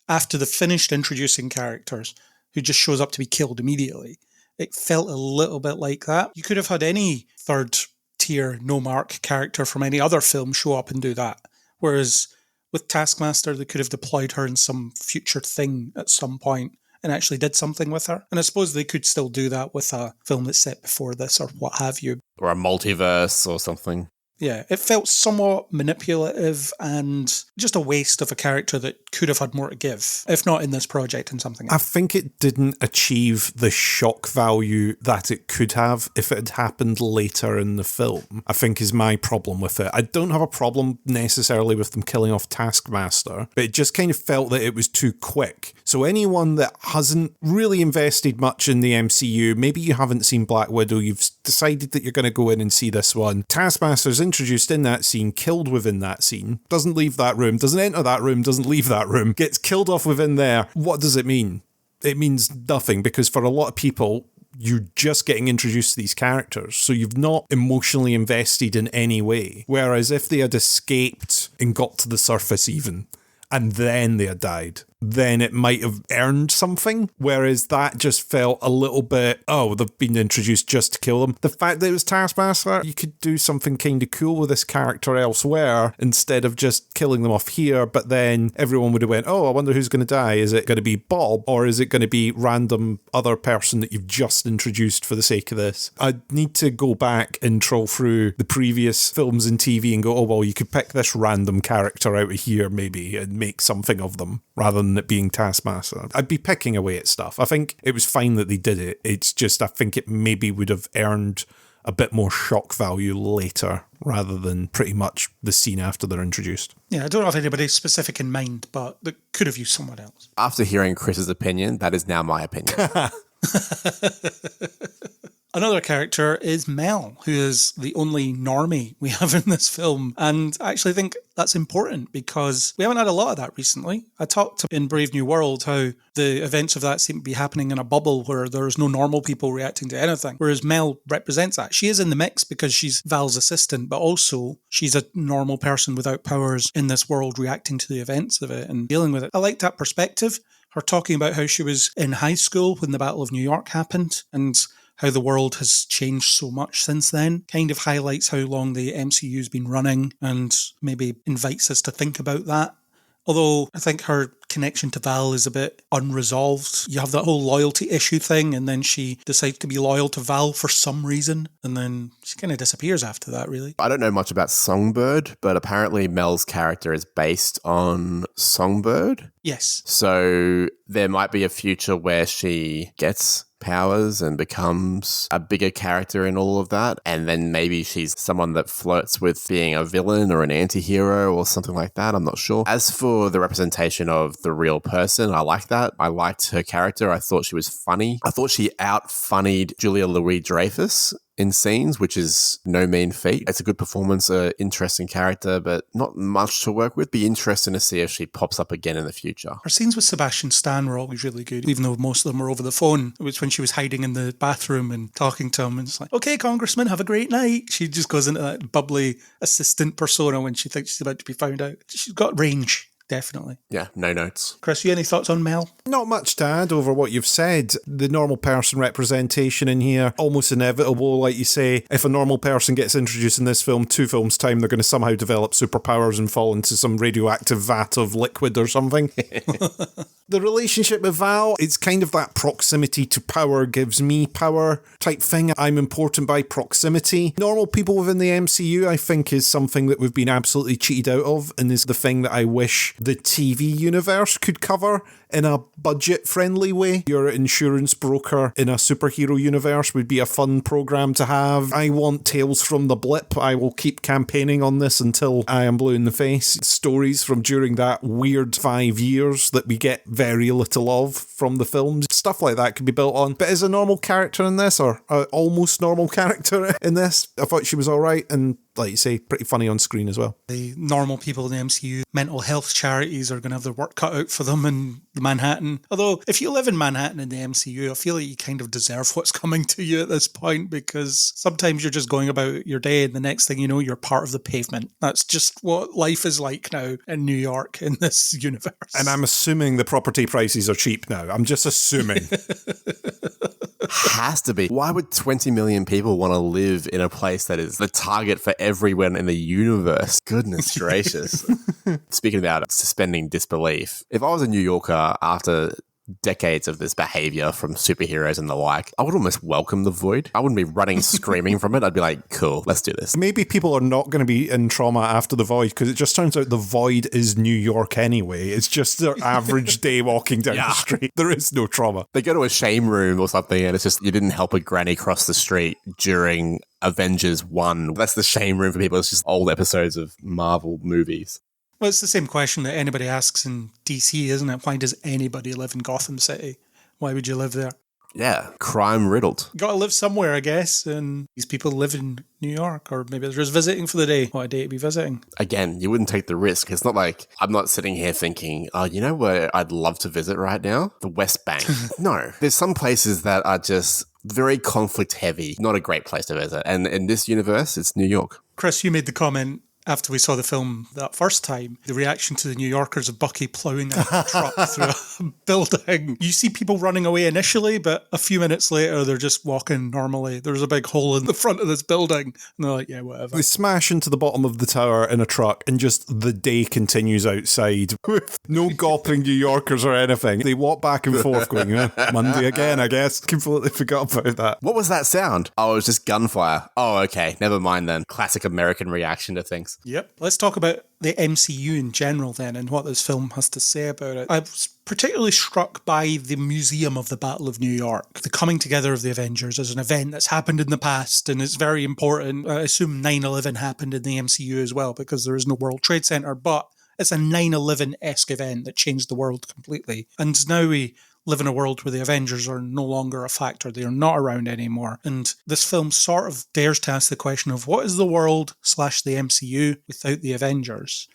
after they've finished introducing characters who just shows up to be killed immediately. It felt a little bit like that. You could have had any third tier, no mark character from any other film show up and do that. Whereas with Taskmaster, they could have deployed her in some future thing at some point and actually did something with her. And I suppose they could still do that with a film that's set before this or what have you. Or a multiverse or something. Yeah, it felt somewhat manipulative and just a waste of a character that could have had more to give, if not in this project and something else. I think it didn't achieve the shock value that it could have if it had happened later in the film, I think is my problem with it. I don't have a problem necessarily with them killing off Taskmaster, but it just kind of felt that it was too quick. So anyone that hasn't really invested much in the MCU, maybe you haven't seen Black Widow, you've decided that you're going to go in and see this one. Taskmaster's introduced in that scene, killed within that scene, doesn't leave that room, doesn't enter that room, doesn't leave that room, gets killed off within there. What does it mean? It means nothing, because for a lot of people, you're just getting introduced to these characters, so you've not emotionally invested in any way. Whereas if they had escaped and got to the surface even, and then they had died, then it might have earned something. Whereas that just felt a little bit, oh, they've been introduced just to kill them. The fact that it was Taskmaster, you could do something kind of cool with this character elsewhere instead of just killing them off here. But then everyone would have went, oh, I wonder who's going to die. Is it going to be Bob, or is it going to be random other person that you've just introduced for the sake of this? I need to go back and troll through the previous films and TV and go, oh, well, you could pick this random character out of here maybe and make something of them rather than it being Taskmaster. I'd be picking away at stuff. I think it was fine that they did it. It's just, I think it maybe would have earned a bit more shock value later rather than pretty much the scene after they're introduced. Yeah, I don't have anybody specific in mind, but they could have used someone else. After hearing Chris's opinion, that is now my opinion. Another character is Mel, who is the only normie we have in this film. And I actually think that's important because we haven't had a lot of that recently. I talked in Brave New World how the events of that seem to be happening in a bubble where there's no normal people reacting to anything, whereas Mel represents that. She is in the mix because she's Val's assistant, but also she's a normal person without powers in this world reacting to the events of it and dealing with it. I like that perspective. Her talking about how she was in high school when the Battle of New York happened and how the world has changed so much since then, kind of highlights how long the MCU's been running and maybe invites us to think about that. Although I think her connection to Val is a bit unresolved. You have that whole loyalty issue thing, and then she decides to be loyal to Val for some reason, and then she kind of disappears after that, really. I don't know much about Songbird, but apparently Mel's character is based on Songbird. Yes. So there might be a future where she gets powers and becomes a bigger character in all of that, and then maybe she's someone that flirts with being a villain or an anti-hero or something like that. I'm not sure. As for the representation of the real person, I like that. I liked her character. I thought she was funny. I thought she out-funnied Julia Louis-Dreyfus in scenes, which is no mean feat. It's a good performance, an interesting character, but not much to work with. Be interesting to see if she pops up again in the future. Her scenes with Sebastian Stan were always really good, even though most of them were over the phone. It was when she was hiding in the bathroom and talking to him, and it's like, okay, Congressman, have a great night. She just goes into that bubbly assistant persona when she thinks she's about to be found out. She's got range. Definitely. Yeah, no notes. Chris, you any thoughts on Mel? Not much to add over what you've said. The normal person representation in here, almost inevitable, like you say. If a normal person gets introduced in this film, 2 films' time, they're going to somehow develop superpowers and fall into some radioactive vat of liquid or something. The relationship with Val, it's kind of that proximity to power gives me power type thing. I'm important by proximity. Normal people within the MCU, I think, is something that we've been absolutely cheated out of, and is the thing that I wish the TV universe could cover in a budget-friendly way. Your insurance broker in a superhero universe would be a fun program to have. I want Tales from the Blip. I will keep campaigning on this until I am blue in the face. Stories from during that weird 5 years that we get very little of from the films. Stuff like that could be built on. But as a normal character in this, or an almost normal character in this, I thought she was alright, and like you say, pretty funny on screen as well. The normal people in the MCU, mental health charities are going to have their work cut out for them in Manhattan. Although, if you live in Manhattan in the MCU, I feel like you kind of deserve what's coming to you at this point, because sometimes you're just going about your day and the next thing you know, you're part of the pavement. That's just what life is like now in New York in this universe. And I'm assuming the property prices are cheap now. I'm just assuming. Has to be. Why would 20 million people want to live in a place that is the target for everyone in the universe? Goodness gracious. Speaking about suspending disbelief, if I was a New Yorker after decades of this behavior from superheroes and the like, I would almost welcome the void. I wouldn't be running screaming from it. I'd be like, cool, let's do this. Maybe people are not going to be in trauma after the void, because it just turns out the void is New York anyway. It's just their average day walking down the street. There is no trauma. They go to a shame room or something, and it's just, you didn't help a granny cross the street during Avengers 1. That's the shame room for people. It's just old episodes of Marvel movies. Well, it's the same question that anybody asks in DC, isn't it? Why does anybody live in Gotham City? Why would you live there? Yeah, crime riddled. Got to live somewhere, I guess, and these people live in New York, or maybe they're just visiting for the day. What a day to be visiting. Again, you wouldn't take the risk. It's not like, I'm not sitting here thinking, oh, you know where I'd love to visit right now? The West Bank. No, there's some places that are just very conflict heavy. Not a great place to visit. And in this universe, it's New York. Chris, you made the comment, after we saw the film that first time, the reaction to the New Yorkers of Bucky ploughing a truck through a building. You see people running away initially, but a few minutes later, they're just walking normally. There's a big hole in the front of this building. And they're like, yeah, whatever. They smash into the bottom of the tower in a truck and just the day continues outside with no gawping New Yorkers or anything. They walk back and forth going, Monday again, I guess. Completely forgot about that. What was that sound? Oh, it was just gunfire. Oh, okay. Never mind then. Classic American reaction to things. Yep. Let's talk about the MCU in general then and what this film has to say about it. I was particularly struck by the Museum of the Battle of New York. The coming together of the Avengers as an event that's happened in the past and it's very important. I assume 9/11 happened in the MCU as well because there is no World Trade Center, but it's a 9/11-esque event that changed the world completely. And now we live in a world where the Avengers are no longer a factor. They are not around anymore. And this film sort of dares to ask the question of what is the world / the MCU without the Avengers?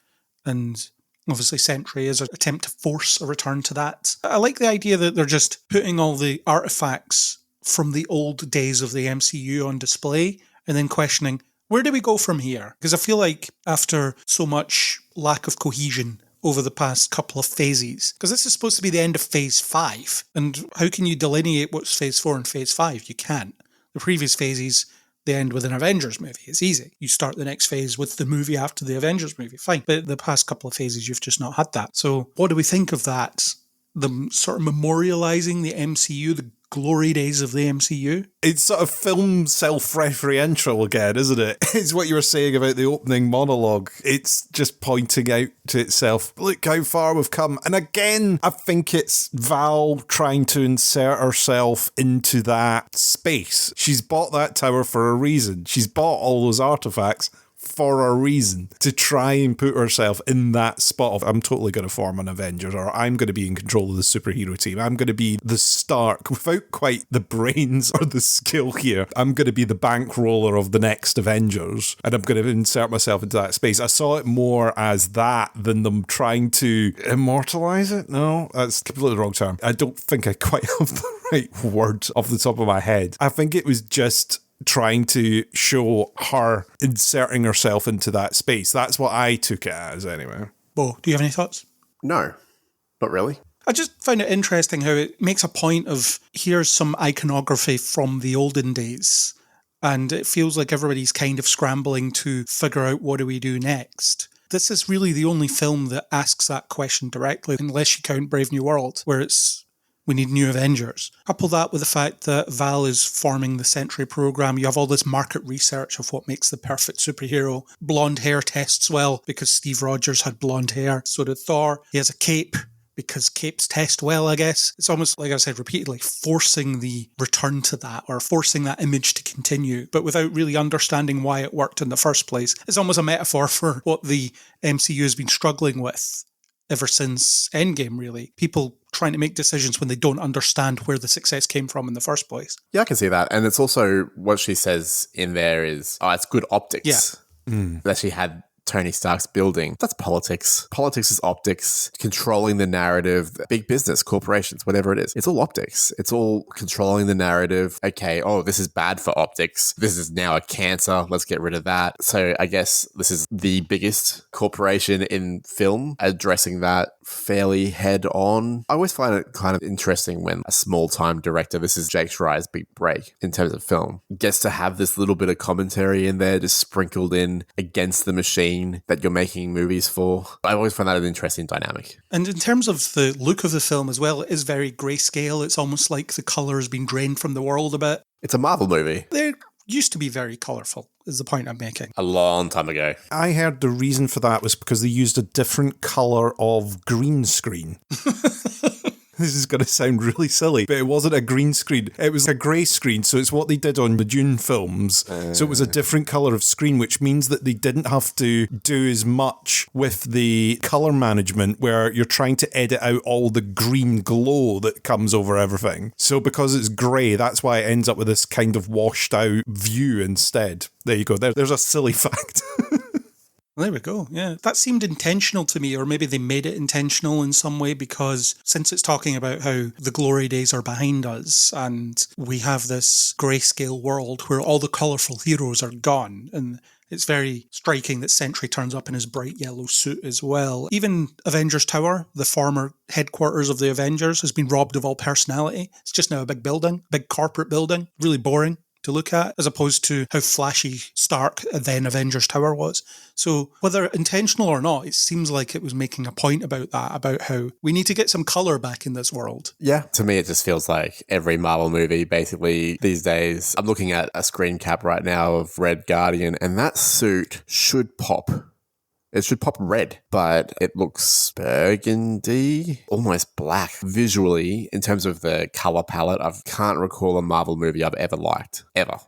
And obviously Sentry is an attempt to force a return to that. I like the idea that they're just putting all the artifacts from the old days of the MCU on display and then questioning, where do we go from here? Because I feel like after so much lack of cohesion over the past couple of phases, because this is supposed to be the end of phase 5, and how can you delineate what's phase 4 and phase 5? You can't. The previous phases, they end with an Avengers movie. It's easy. You start the next phase with the movie after the Avengers movie. Fine. But the past couple of phases, you've just not had that. So what do we think of that? The sort of memorializing the MCU, the glory days of the MCU. It's sort of film self-referential again, isn't it? It's what you were saying about the opening monologue. It's just pointing out to itself, look how far we've come. And again, I think it's Val trying to insert herself into that space. She's bought that tower for a reason. She's bought all those artifacts for a reason, to try and put herself in that spot of, I'm totally going to form an Avengers, or I'm going to be in control of the superhero team. I'm going to be the Stark without quite the brains or the skill here. I'm going to be the bankroller of the next Avengers, and I'm going to insert myself into that space. I saw it more as that than them trying to immortalize it. No, that's completely the wrong term. I don't think I quite have the right word off the top of my head. I think it was just trying to show her inserting herself into that space. That's what I took it as anyway. Bo, do you have any thoughts? No, not really. I just found it interesting how it makes a point of, here's some iconography from the olden days, and it feels like everybody's kind of scrambling to figure out what do we do next. This is really the only film that asks that question directly, unless you count Brave New World, where it's, we need new Avengers. Couple that with the fact that Val is forming the Sentry program. You have all this market research of what makes the perfect superhero. Blonde hair tests well because Steve Rogers had blonde hair. So did Thor. He has a cape because capes test well, I guess. It's almost, like I said repeatedly, forcing the return to that or forcing that image to continue, but without really understanding why it worked in the first place. It's almost a metaphor for what the MCU has been struggling with ever since Endgame, really. People trying to make decisions when they don't understand where the success came from in the first place. Yeah, I can see that. And it's also what she says in there is, oh, it's good optics. Yeah. That she had Tony Stark's building. That's politics. Politics is optics, controlling the narrative, big business, corporations, whatever it is. It's all optics. It's all controlling the narrative. Okay, oh, this is bad for optics. This is now a cancer. Let's get rid of that. So I guess this is the biggest corporation in film addressing that fairly head on. I always find it kind of interesting when a small-time director, this is Jake Schreier's big break in terms of film, gets to have this little bit of commentary in there just sprinkled in against the machine that you're making movies for. I always find that an interesting dynamic. And in terms of the look of the film as well, it is very grayscale. It's almost like the colour has been drained from the world a bit. It's a Marvel movie. They used to be very colourful, is the point I'm making. A long time ago. I heard the reason for that was because they used a different colour of green screen. This is going to sound really silly, but it wasn't a green screen. It was a grey screen, so it's what they did on the Dune films. So it was a different colour of screen, which means that they didn't have to do as much with the colour management where you're trying to edit out all the green glow that comes over everything. So because it's grey, that's why it ends up with this kind of washed out view instead. There you go. There's a silly fact. There we go, yeah. That seemed intentional to me, or maybe they made it intentional in some way, because since it's talking about how the glory days are behind us and we have this grayscale world where all the colourful heroes are gone and It's very striking that Sentry turns up in his bright yellow suit as well. Even Avengers Tower, the former headquarters of the Avengers, has been robbed of all personality. It's just now a big building, big corporate building, really boring to look at, as opposed to how flashy Stark then Avengers Tower was. So whether intentional or not, it seems like it was making a point about that, about how we need to get some colour back in this world. Yeah, to me, it just feels like every Marvel movie basically these days. I'm looking at a screen cap right now of Red Guardian, and that suit should pop. It should pop red, but it looks burgundy, almost black. Visually, in terms of the color palette, I can't recall a Marvel movie I've ever liked. Ever.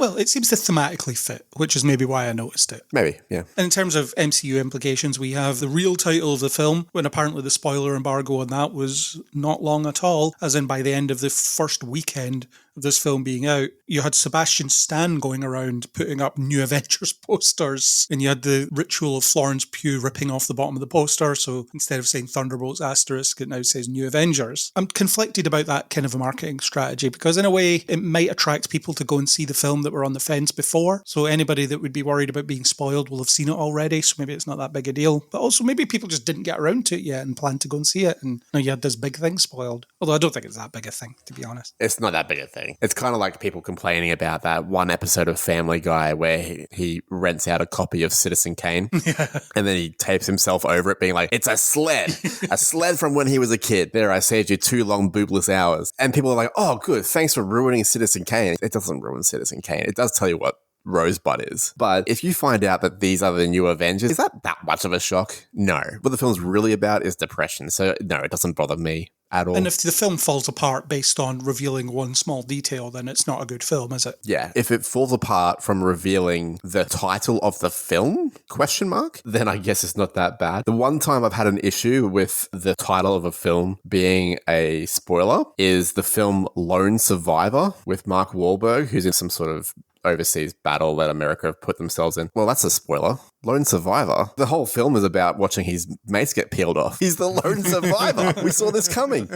Well, it seems to thematically fit, which is maybe why I noticed it. Maybe, yeah. And in terms of MCU implications, we have the real title of the film, when apparently the spoiler embargo on that was not long at all, as in by the end of the first weekend of this film being out, you had Sebastian Stan going around putting up New Avengers posters, and you had the ritual of Florence Pugh ripping off the bottom of the poster, so instead of saying Thunderbolts asterisk, it now says New Avengers. I'm conflicted about that kind of a marketing strategy, because in a way, it might attract people to go and see the film that were on the fence before, so anybody that would be worried about being spoiled will have seen it already, so maybe it's not that big a deal. But also, maybe people just didn't get around to it yet and planned to go and see it, and now you had this big thing spoiled. Although I don't think it's that big a thing, to be honest. It's not that big a thing. It's kind of like people complaining about that one episode of Family Guy where he rents out a copy of Citizen Kane and then he tapes himself over it being like, it's a sled from when he was a kid. There, I saved you 2 long boobless hours. And people are like, oh, good, thanks for ruining Citizen Kane. It doesn't ruin Citizen Kane. It does tell you what Rosebud is. But if you find out that these are the new Avengers, is that much of a shock? No. What the film's really about is depression. So no, it doesn't bother me at all. And if the film falls apart based on revealing one small detail, then it's not a good film, is it? Yeah. If it falls apart from revealing the title of the film, then I guess it's not that bad. The one time I've had an issue with the title of a film being a spoiler is the film Lone Survivor with Mark Wahlberg, who's in some sort of overseas battle that America have put themselves in. Well, that's a spoiler. Lone Survivor. The whole film is about watching his mates get peeled off. He's the lone survivor. We saw this coming.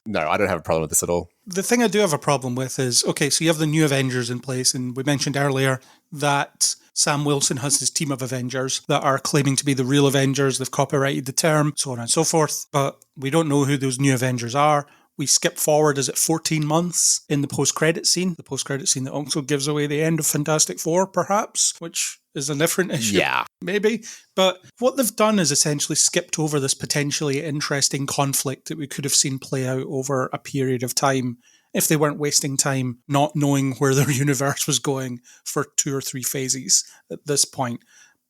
No, I don't have a problem with this at all. The thing I do have a problem with is, okay, so you have the new Avengers in place, and we mentioned earlier that Sam Wilson has his team of Avengers that are claiming to be the real Avengers. They've copyrighted the term, so on and so forth, but we don't know who those new Avengers are. We skip forward, is it 14 months in the post-credit scene? The post-credit scene that also gives away the end of Fantastic Four, perhaps, which is a different issue. Yeah. Maybe. But what they've done is essentially skipped over this potentially interesting conflict that we could have seen play out over a period of time if they weren't wasting time not knowing where their universe was going for 2 or 3 phases at this point.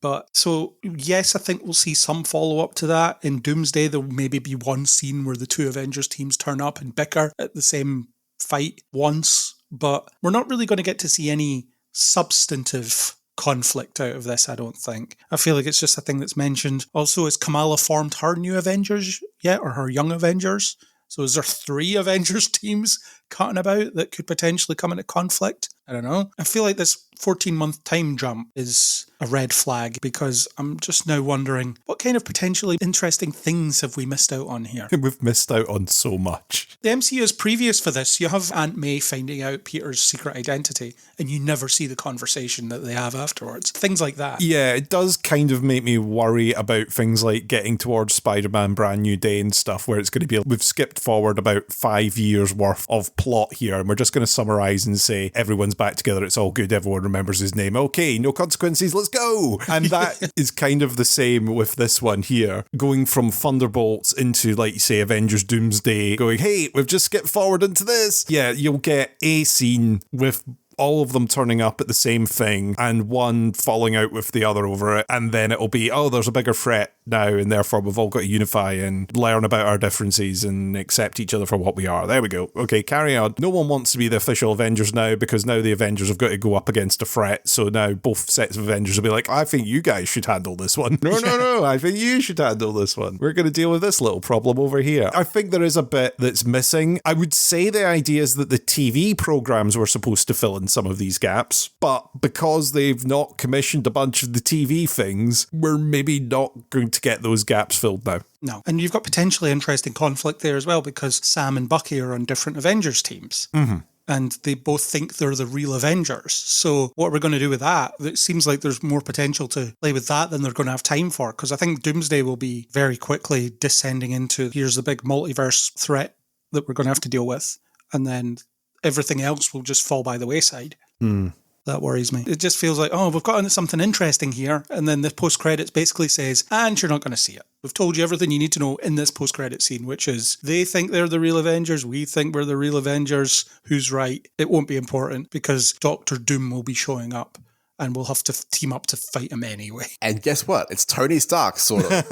But so, yes, I think we'll see some follow-up to that. In Doomsday, there'll maybe be one scene where the 2 Avengers teams turn up and bicker at the same fight once. But we're not really going to get to see any substantive conflict out of this, I don't think. I feel like it's just a thing that's mentioned. Also, has Kamala formed her new Avengers yet, or her young Avengers? So is there 3 Avengers teams cutting about that could potentially come into conflict? I don't know. I feel like this 14-month time jump is a red flag because I'm just now wondering what kind of potentially interesting things have we missed out on here? We've missed out on so much. The MCU is previous for this. You have Aunt May finding out Peter's secret identity and you never see the conversation that they have afterwards. Things like that. Yeah, it does kind of make me worry about things like getting towards Spider-Man Brand New Day and stuff where it's going to be, we've skipped forward about 5 years worth of plot here and we're just going to summarize and say everyone's back together, it's all good, everyone remembers his name, okay, no consequences, let's go. And that is kind of the same with this one here, going from Thunderbolts into, like you say, Avengers Doomsday, going, hey, we've just skipped forward into this. Yeah, you'll get a scene with all of them turning up at the same thing and one falling out with the other over it, and then it'll be, oh, there's a bigger threat now and therefore we've all got to unify and learn about our differences and accept each other for what we are. There we go. Okay, carry on. No one wants to be the official Avengers now because now the Avengers have got to go up against a threat, so now both sets of Avengers will be like, I think you guys should handle this one. No, I think you should handle this one. We're going to deal with this little problem over here. I think there is a bit that's missing. I would say the idea is that the TV programs were supposed to fill in some of these gaps, but because they've not commissioned a bunch of the TV things, we're maybe not going to get those gaps filled now. No. And you've got potentially interesting conflict there as well because Sam and Bucky are on different Avengers teams. Mm-hmm. and they both think they're the real Avengers. So what are we going to do with that? It seems like there's more potential to play with that than they're going to have time for, because I think Doomsday will be very quickly descending into, here's the big multiverse threat that we're going to have to deal with, and then everything else will just fall by the wayside. That worries me. It just feels like, oh, we've got something interesting here, and then the post-credits basically says, and you're not going to see it. We've told you everything you need to know in this post-credit scene, which is they think they're the real Avengers, we think we're the real Avengers, who's right? It won't be important because Doctor Doom will be showing up, and we'll have to team up to fight him anyway. And guess what? It's Tony Stark, sort of.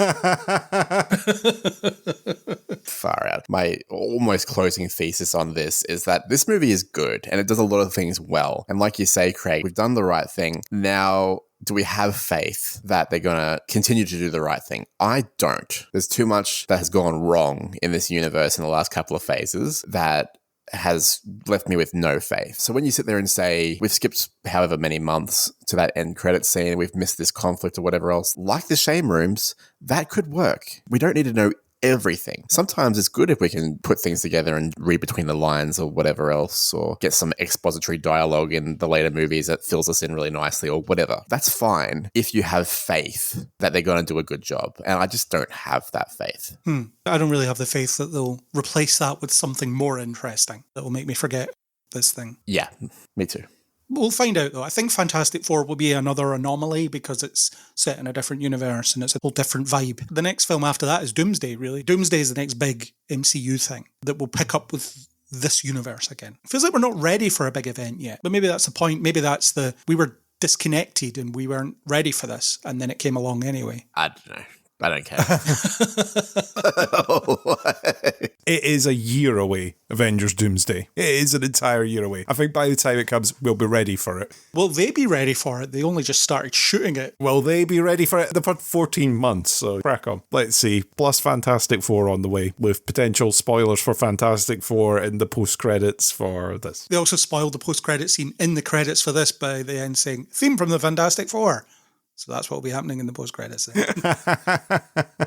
Far out. My almost closing thesis on this is that this movie is good and it does a lot of things well. And like you say, Craig, we've done the right thing. Now, do we have faith that they're going to continue to do the right thing? I don't. There's too much that has gone wrong in this universe in the last couple of phases that has left me with no faith. So when you sit there and say, we've skipped however many months to that end credit scene, we've missed this conflict or whatever else, like the shame rooms, that could work. We don't need to know everything. Sometimes it's good if we can put things together and read between the lines or whatever else, or get some expository dialogue in the later movies that fills us in really nicely or whatever. That's fine if you have faith that they're going to do a good job. And I just don't have that faith. I don't really have the faith that they'll replace that with something more interesting that will make me forget this thing. Yeah, me too. We'll find out, though. I think Fantastic Four will be another anomaly because it's set in a different universe and it's a whole different vibe. The next film after that is Doomsday, really. Doomsday is the next big MCU thing that will pick up with this universe again. It feels like we're not ready for a big event yet, but maybe that's the point. Maybe that's we were disconnected and we weren't ready for this, and then it came along anyway. I don't know. I don't care. It is a year away, Avengers Doomsday. It is an entire year away. I think by the time it comes, we'll be ready for it. Will they be ready for it? They only just started shooting it. Will they be ready for it? They've had 14 months, so crack on. Let's see. Plus Fantastic Four on the way, with potential spoilers for Fantastic Four in the post-credits for this. They also spoiled the post-credit scene in the credits for this by the end saying, theme from the Fantastic Four. So that's what will be happening in the post-credits thing.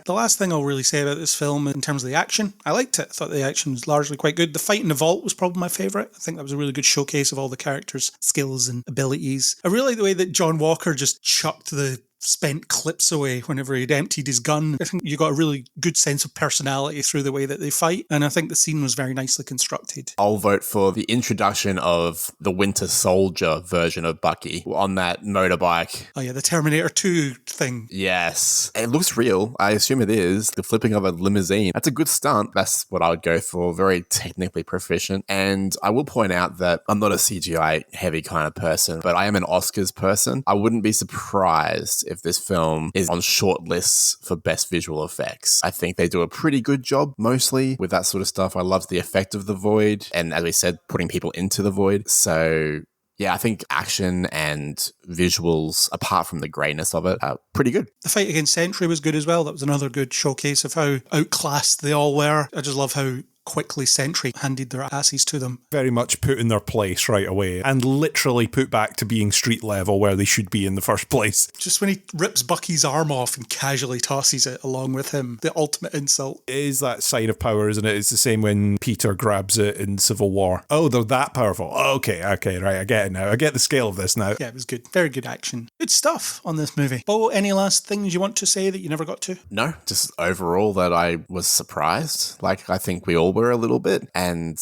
The last thing I'll really say about this film in terms of the action, I liked it. I thought the action was largely quite good. The fight in the vault was probably my favourite. I think that was a really good showcase of all the characters' skills and abilities. I really like the way that John Walker just chucked the spent clips away whenever he'd emptied his gun. I think you got a really good sense of personality through the way that they fight, and I think the scene was very nicely constructed. I'll vote for the introduction of the Winter Soldier version of Bucky on that motorbike. Oh yeah, the Terminator 2 thing. Yes. It looks real. I assume it is. The flipping of a limousine. That's a good stunt. That's what I would go for. Very technically proficient. And I will point out that I'm not a CGI heavy kind of person, but I am an Oscars person. I wouldn't be surprised if this film is on short lists for best visual effects. I think they do a pretty good job mostly with that sort of stuff. I love the effect of the void and, as we said, putting people into the void. So yeah, I think action and visuals, apart from the greyness of it, are pretty good. The fight against Sentry was good as well. That was another good showcase of how outclassed they all were. I just love how quickly Sentry handed their asses to them. Very much put in their place right away and literally put back to being street level where they should be in the first place. Just when he rips Bucky's arm off and casually tosses it along with him, the ultimate insult. It is that sign of power, isn't it? It's the same when Peter grabs it in Civil War. Oh, they're that powerful. Okay, right, I get it now. I get the scale of this now. Yeah, it was good. Very good action. Good stuff on this movie. Bo, any last things you want to say that you never got to? No, just overall that I was surprised. Like, I think we all were a little bit, and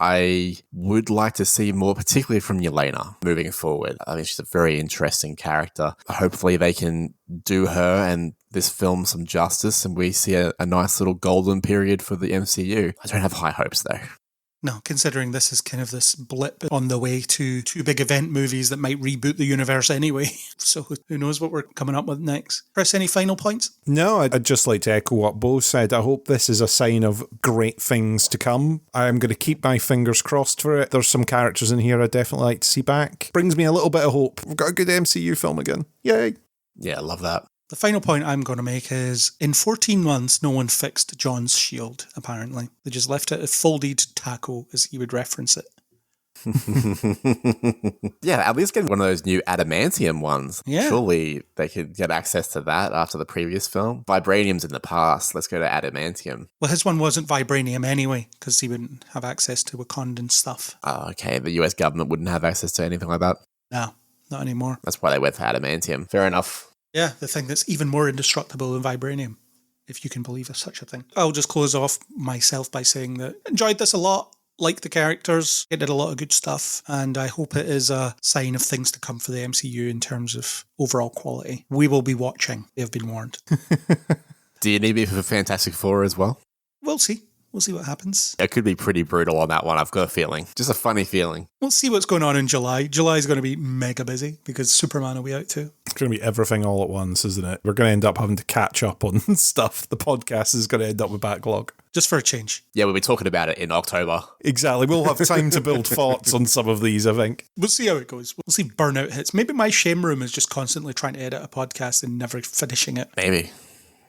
I would like to see more, particularly from Yelena, moving forward. I think she's a very interesting character. Hopefully they can do her and this film some justice and we see a nice little golden period for the MCU. I don't have high hopes though. No, considering this is kind of this blip on the way to two big event movies that might reboot the universe anyway. So who knows what we're coming up with next. Chris, any final points? No, I'd just like to echo what Bo said. I hope this is a sign of great things to come. I'm going to keep my fingers crossed for it. There's some characters in here I'd definitely like to see back. Brings me a little bit of hope. We've got a good MCU film again. Yay. Yeah, I love that. The final point I'm going to make is, in 14 months, no one fixed John's shield, apparently. They just left it a folded taco, as he would reference it. Yeah, at least get one of those new adamantium ones. Yeah. Surely they could get access to that after the previous film. Vibranium's in the past. Let's go to adamantium. Well, his one wasn't vibranium anyway, because he wouldn't have access to Wakandan stuff. Oh, okay. The US government wouldn't have access to anything like that. No, not anymore. That's why they went for adamantium. Fair enough. Yeah, the thing that's even more indestructible than vibranium, if you can believe of such a thing. I'll just close off myself by saying that I enjoyed this a lot. Like the characters, it did a lot of good stuff, and I hope it is a sign of things to come for the MCU in terms of overall quality. We will be watching. They have been warned. Do you need me for Fantastic Four as well? We'll see. We'll see what happens. It could be pretty brutal on that one, I've got a feeling. Just a funny feeling. We'll see what's going on in July. July is going to be mega busy because Superman will be out too. It's going to be everything all at once, isn't it? We're going to end up having to catch up on stuff. The podcast is going to end up with backlog. Just for a change. Yeah, we'll be talking about it in October. Exactly. We'll have time to build thoughts on some of these, I think. We'll see how it goes. We'll see burnout hits. Maybe my shame room is just constantly trying to edit a podcast and never finishing it. Maybe.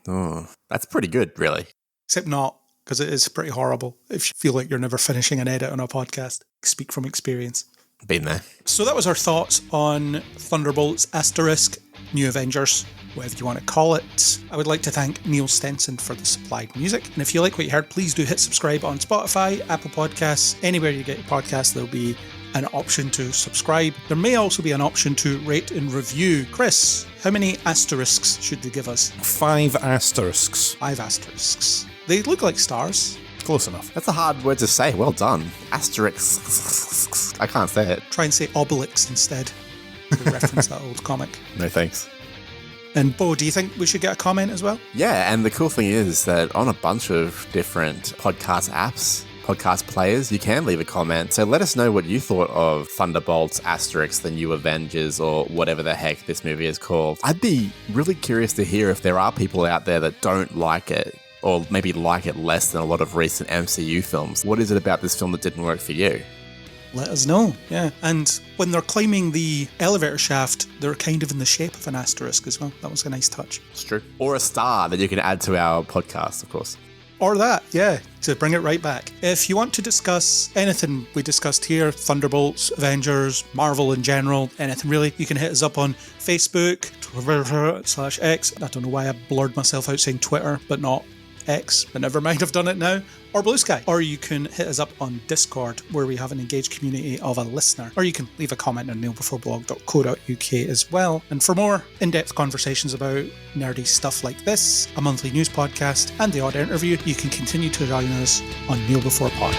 Oh, that's pretty good, really. Except not, because it is pretty horrible if you feel like you're never finishing an edit on a podcast. Speak from experience. Been there. So that was our thoughts on Thunderbolts *, New Avengers, whatever you want to call it. I would like to thank Neil Stenson for the supplied music. And if you like what you heard, please do hit subscribe on Spotify, Apple Podcasts, anywhere you get your podcasts, there'll be an option to subscribe. There may also be an option to rate and review. Chris, how many asterisks should they give us? 5 asterisks. 5 asterisks. They look like stars. Close enough. That's a hard word to say. Well done. Asterisk. I can't say it. Try and say obelix instead to reference that old comic. No thanks. And Bo, do you think we should get a comment as well? Yeah, and the cool thing is that on a bunch of different podcast apps, podcast players, you can leave a comment. So let us know what you thought of Thunderbolts, Asterix, The New Avengers, or whatever the heck this movie is called. I'd be really curious to hear if there are people out there that don't like it, or maybe like it less than a lot of recent MCU films. What is it about this film that didn't work for you? Let us know, yeah. And when they're climbing the elevator shaft, they're kind of in the shape of an asterisk as well. That was a nice touch. It's true. Or a star that you can add to our podcast, of course. Or that, yeah, to bring it right back. If you want to discuss anything we discussed here, Thunderbolts, Avengers, Marvel in general, anything really, you can hit us up on Facebook, Twitter/X. I don't know why I blurred myself out saying Twitter, but not X, but never mind, I've done it now. Or Blue Sky. Or you can hit us up on Discord, where we have an engaged community of a listener. Or you can leave a comment on neilbeforeblog.co.uk as well. And for more in-depth conversations about nerdy stuff like this, a monthly news podcast, and the odd interview, you can continue to join us on Neil Before Pod.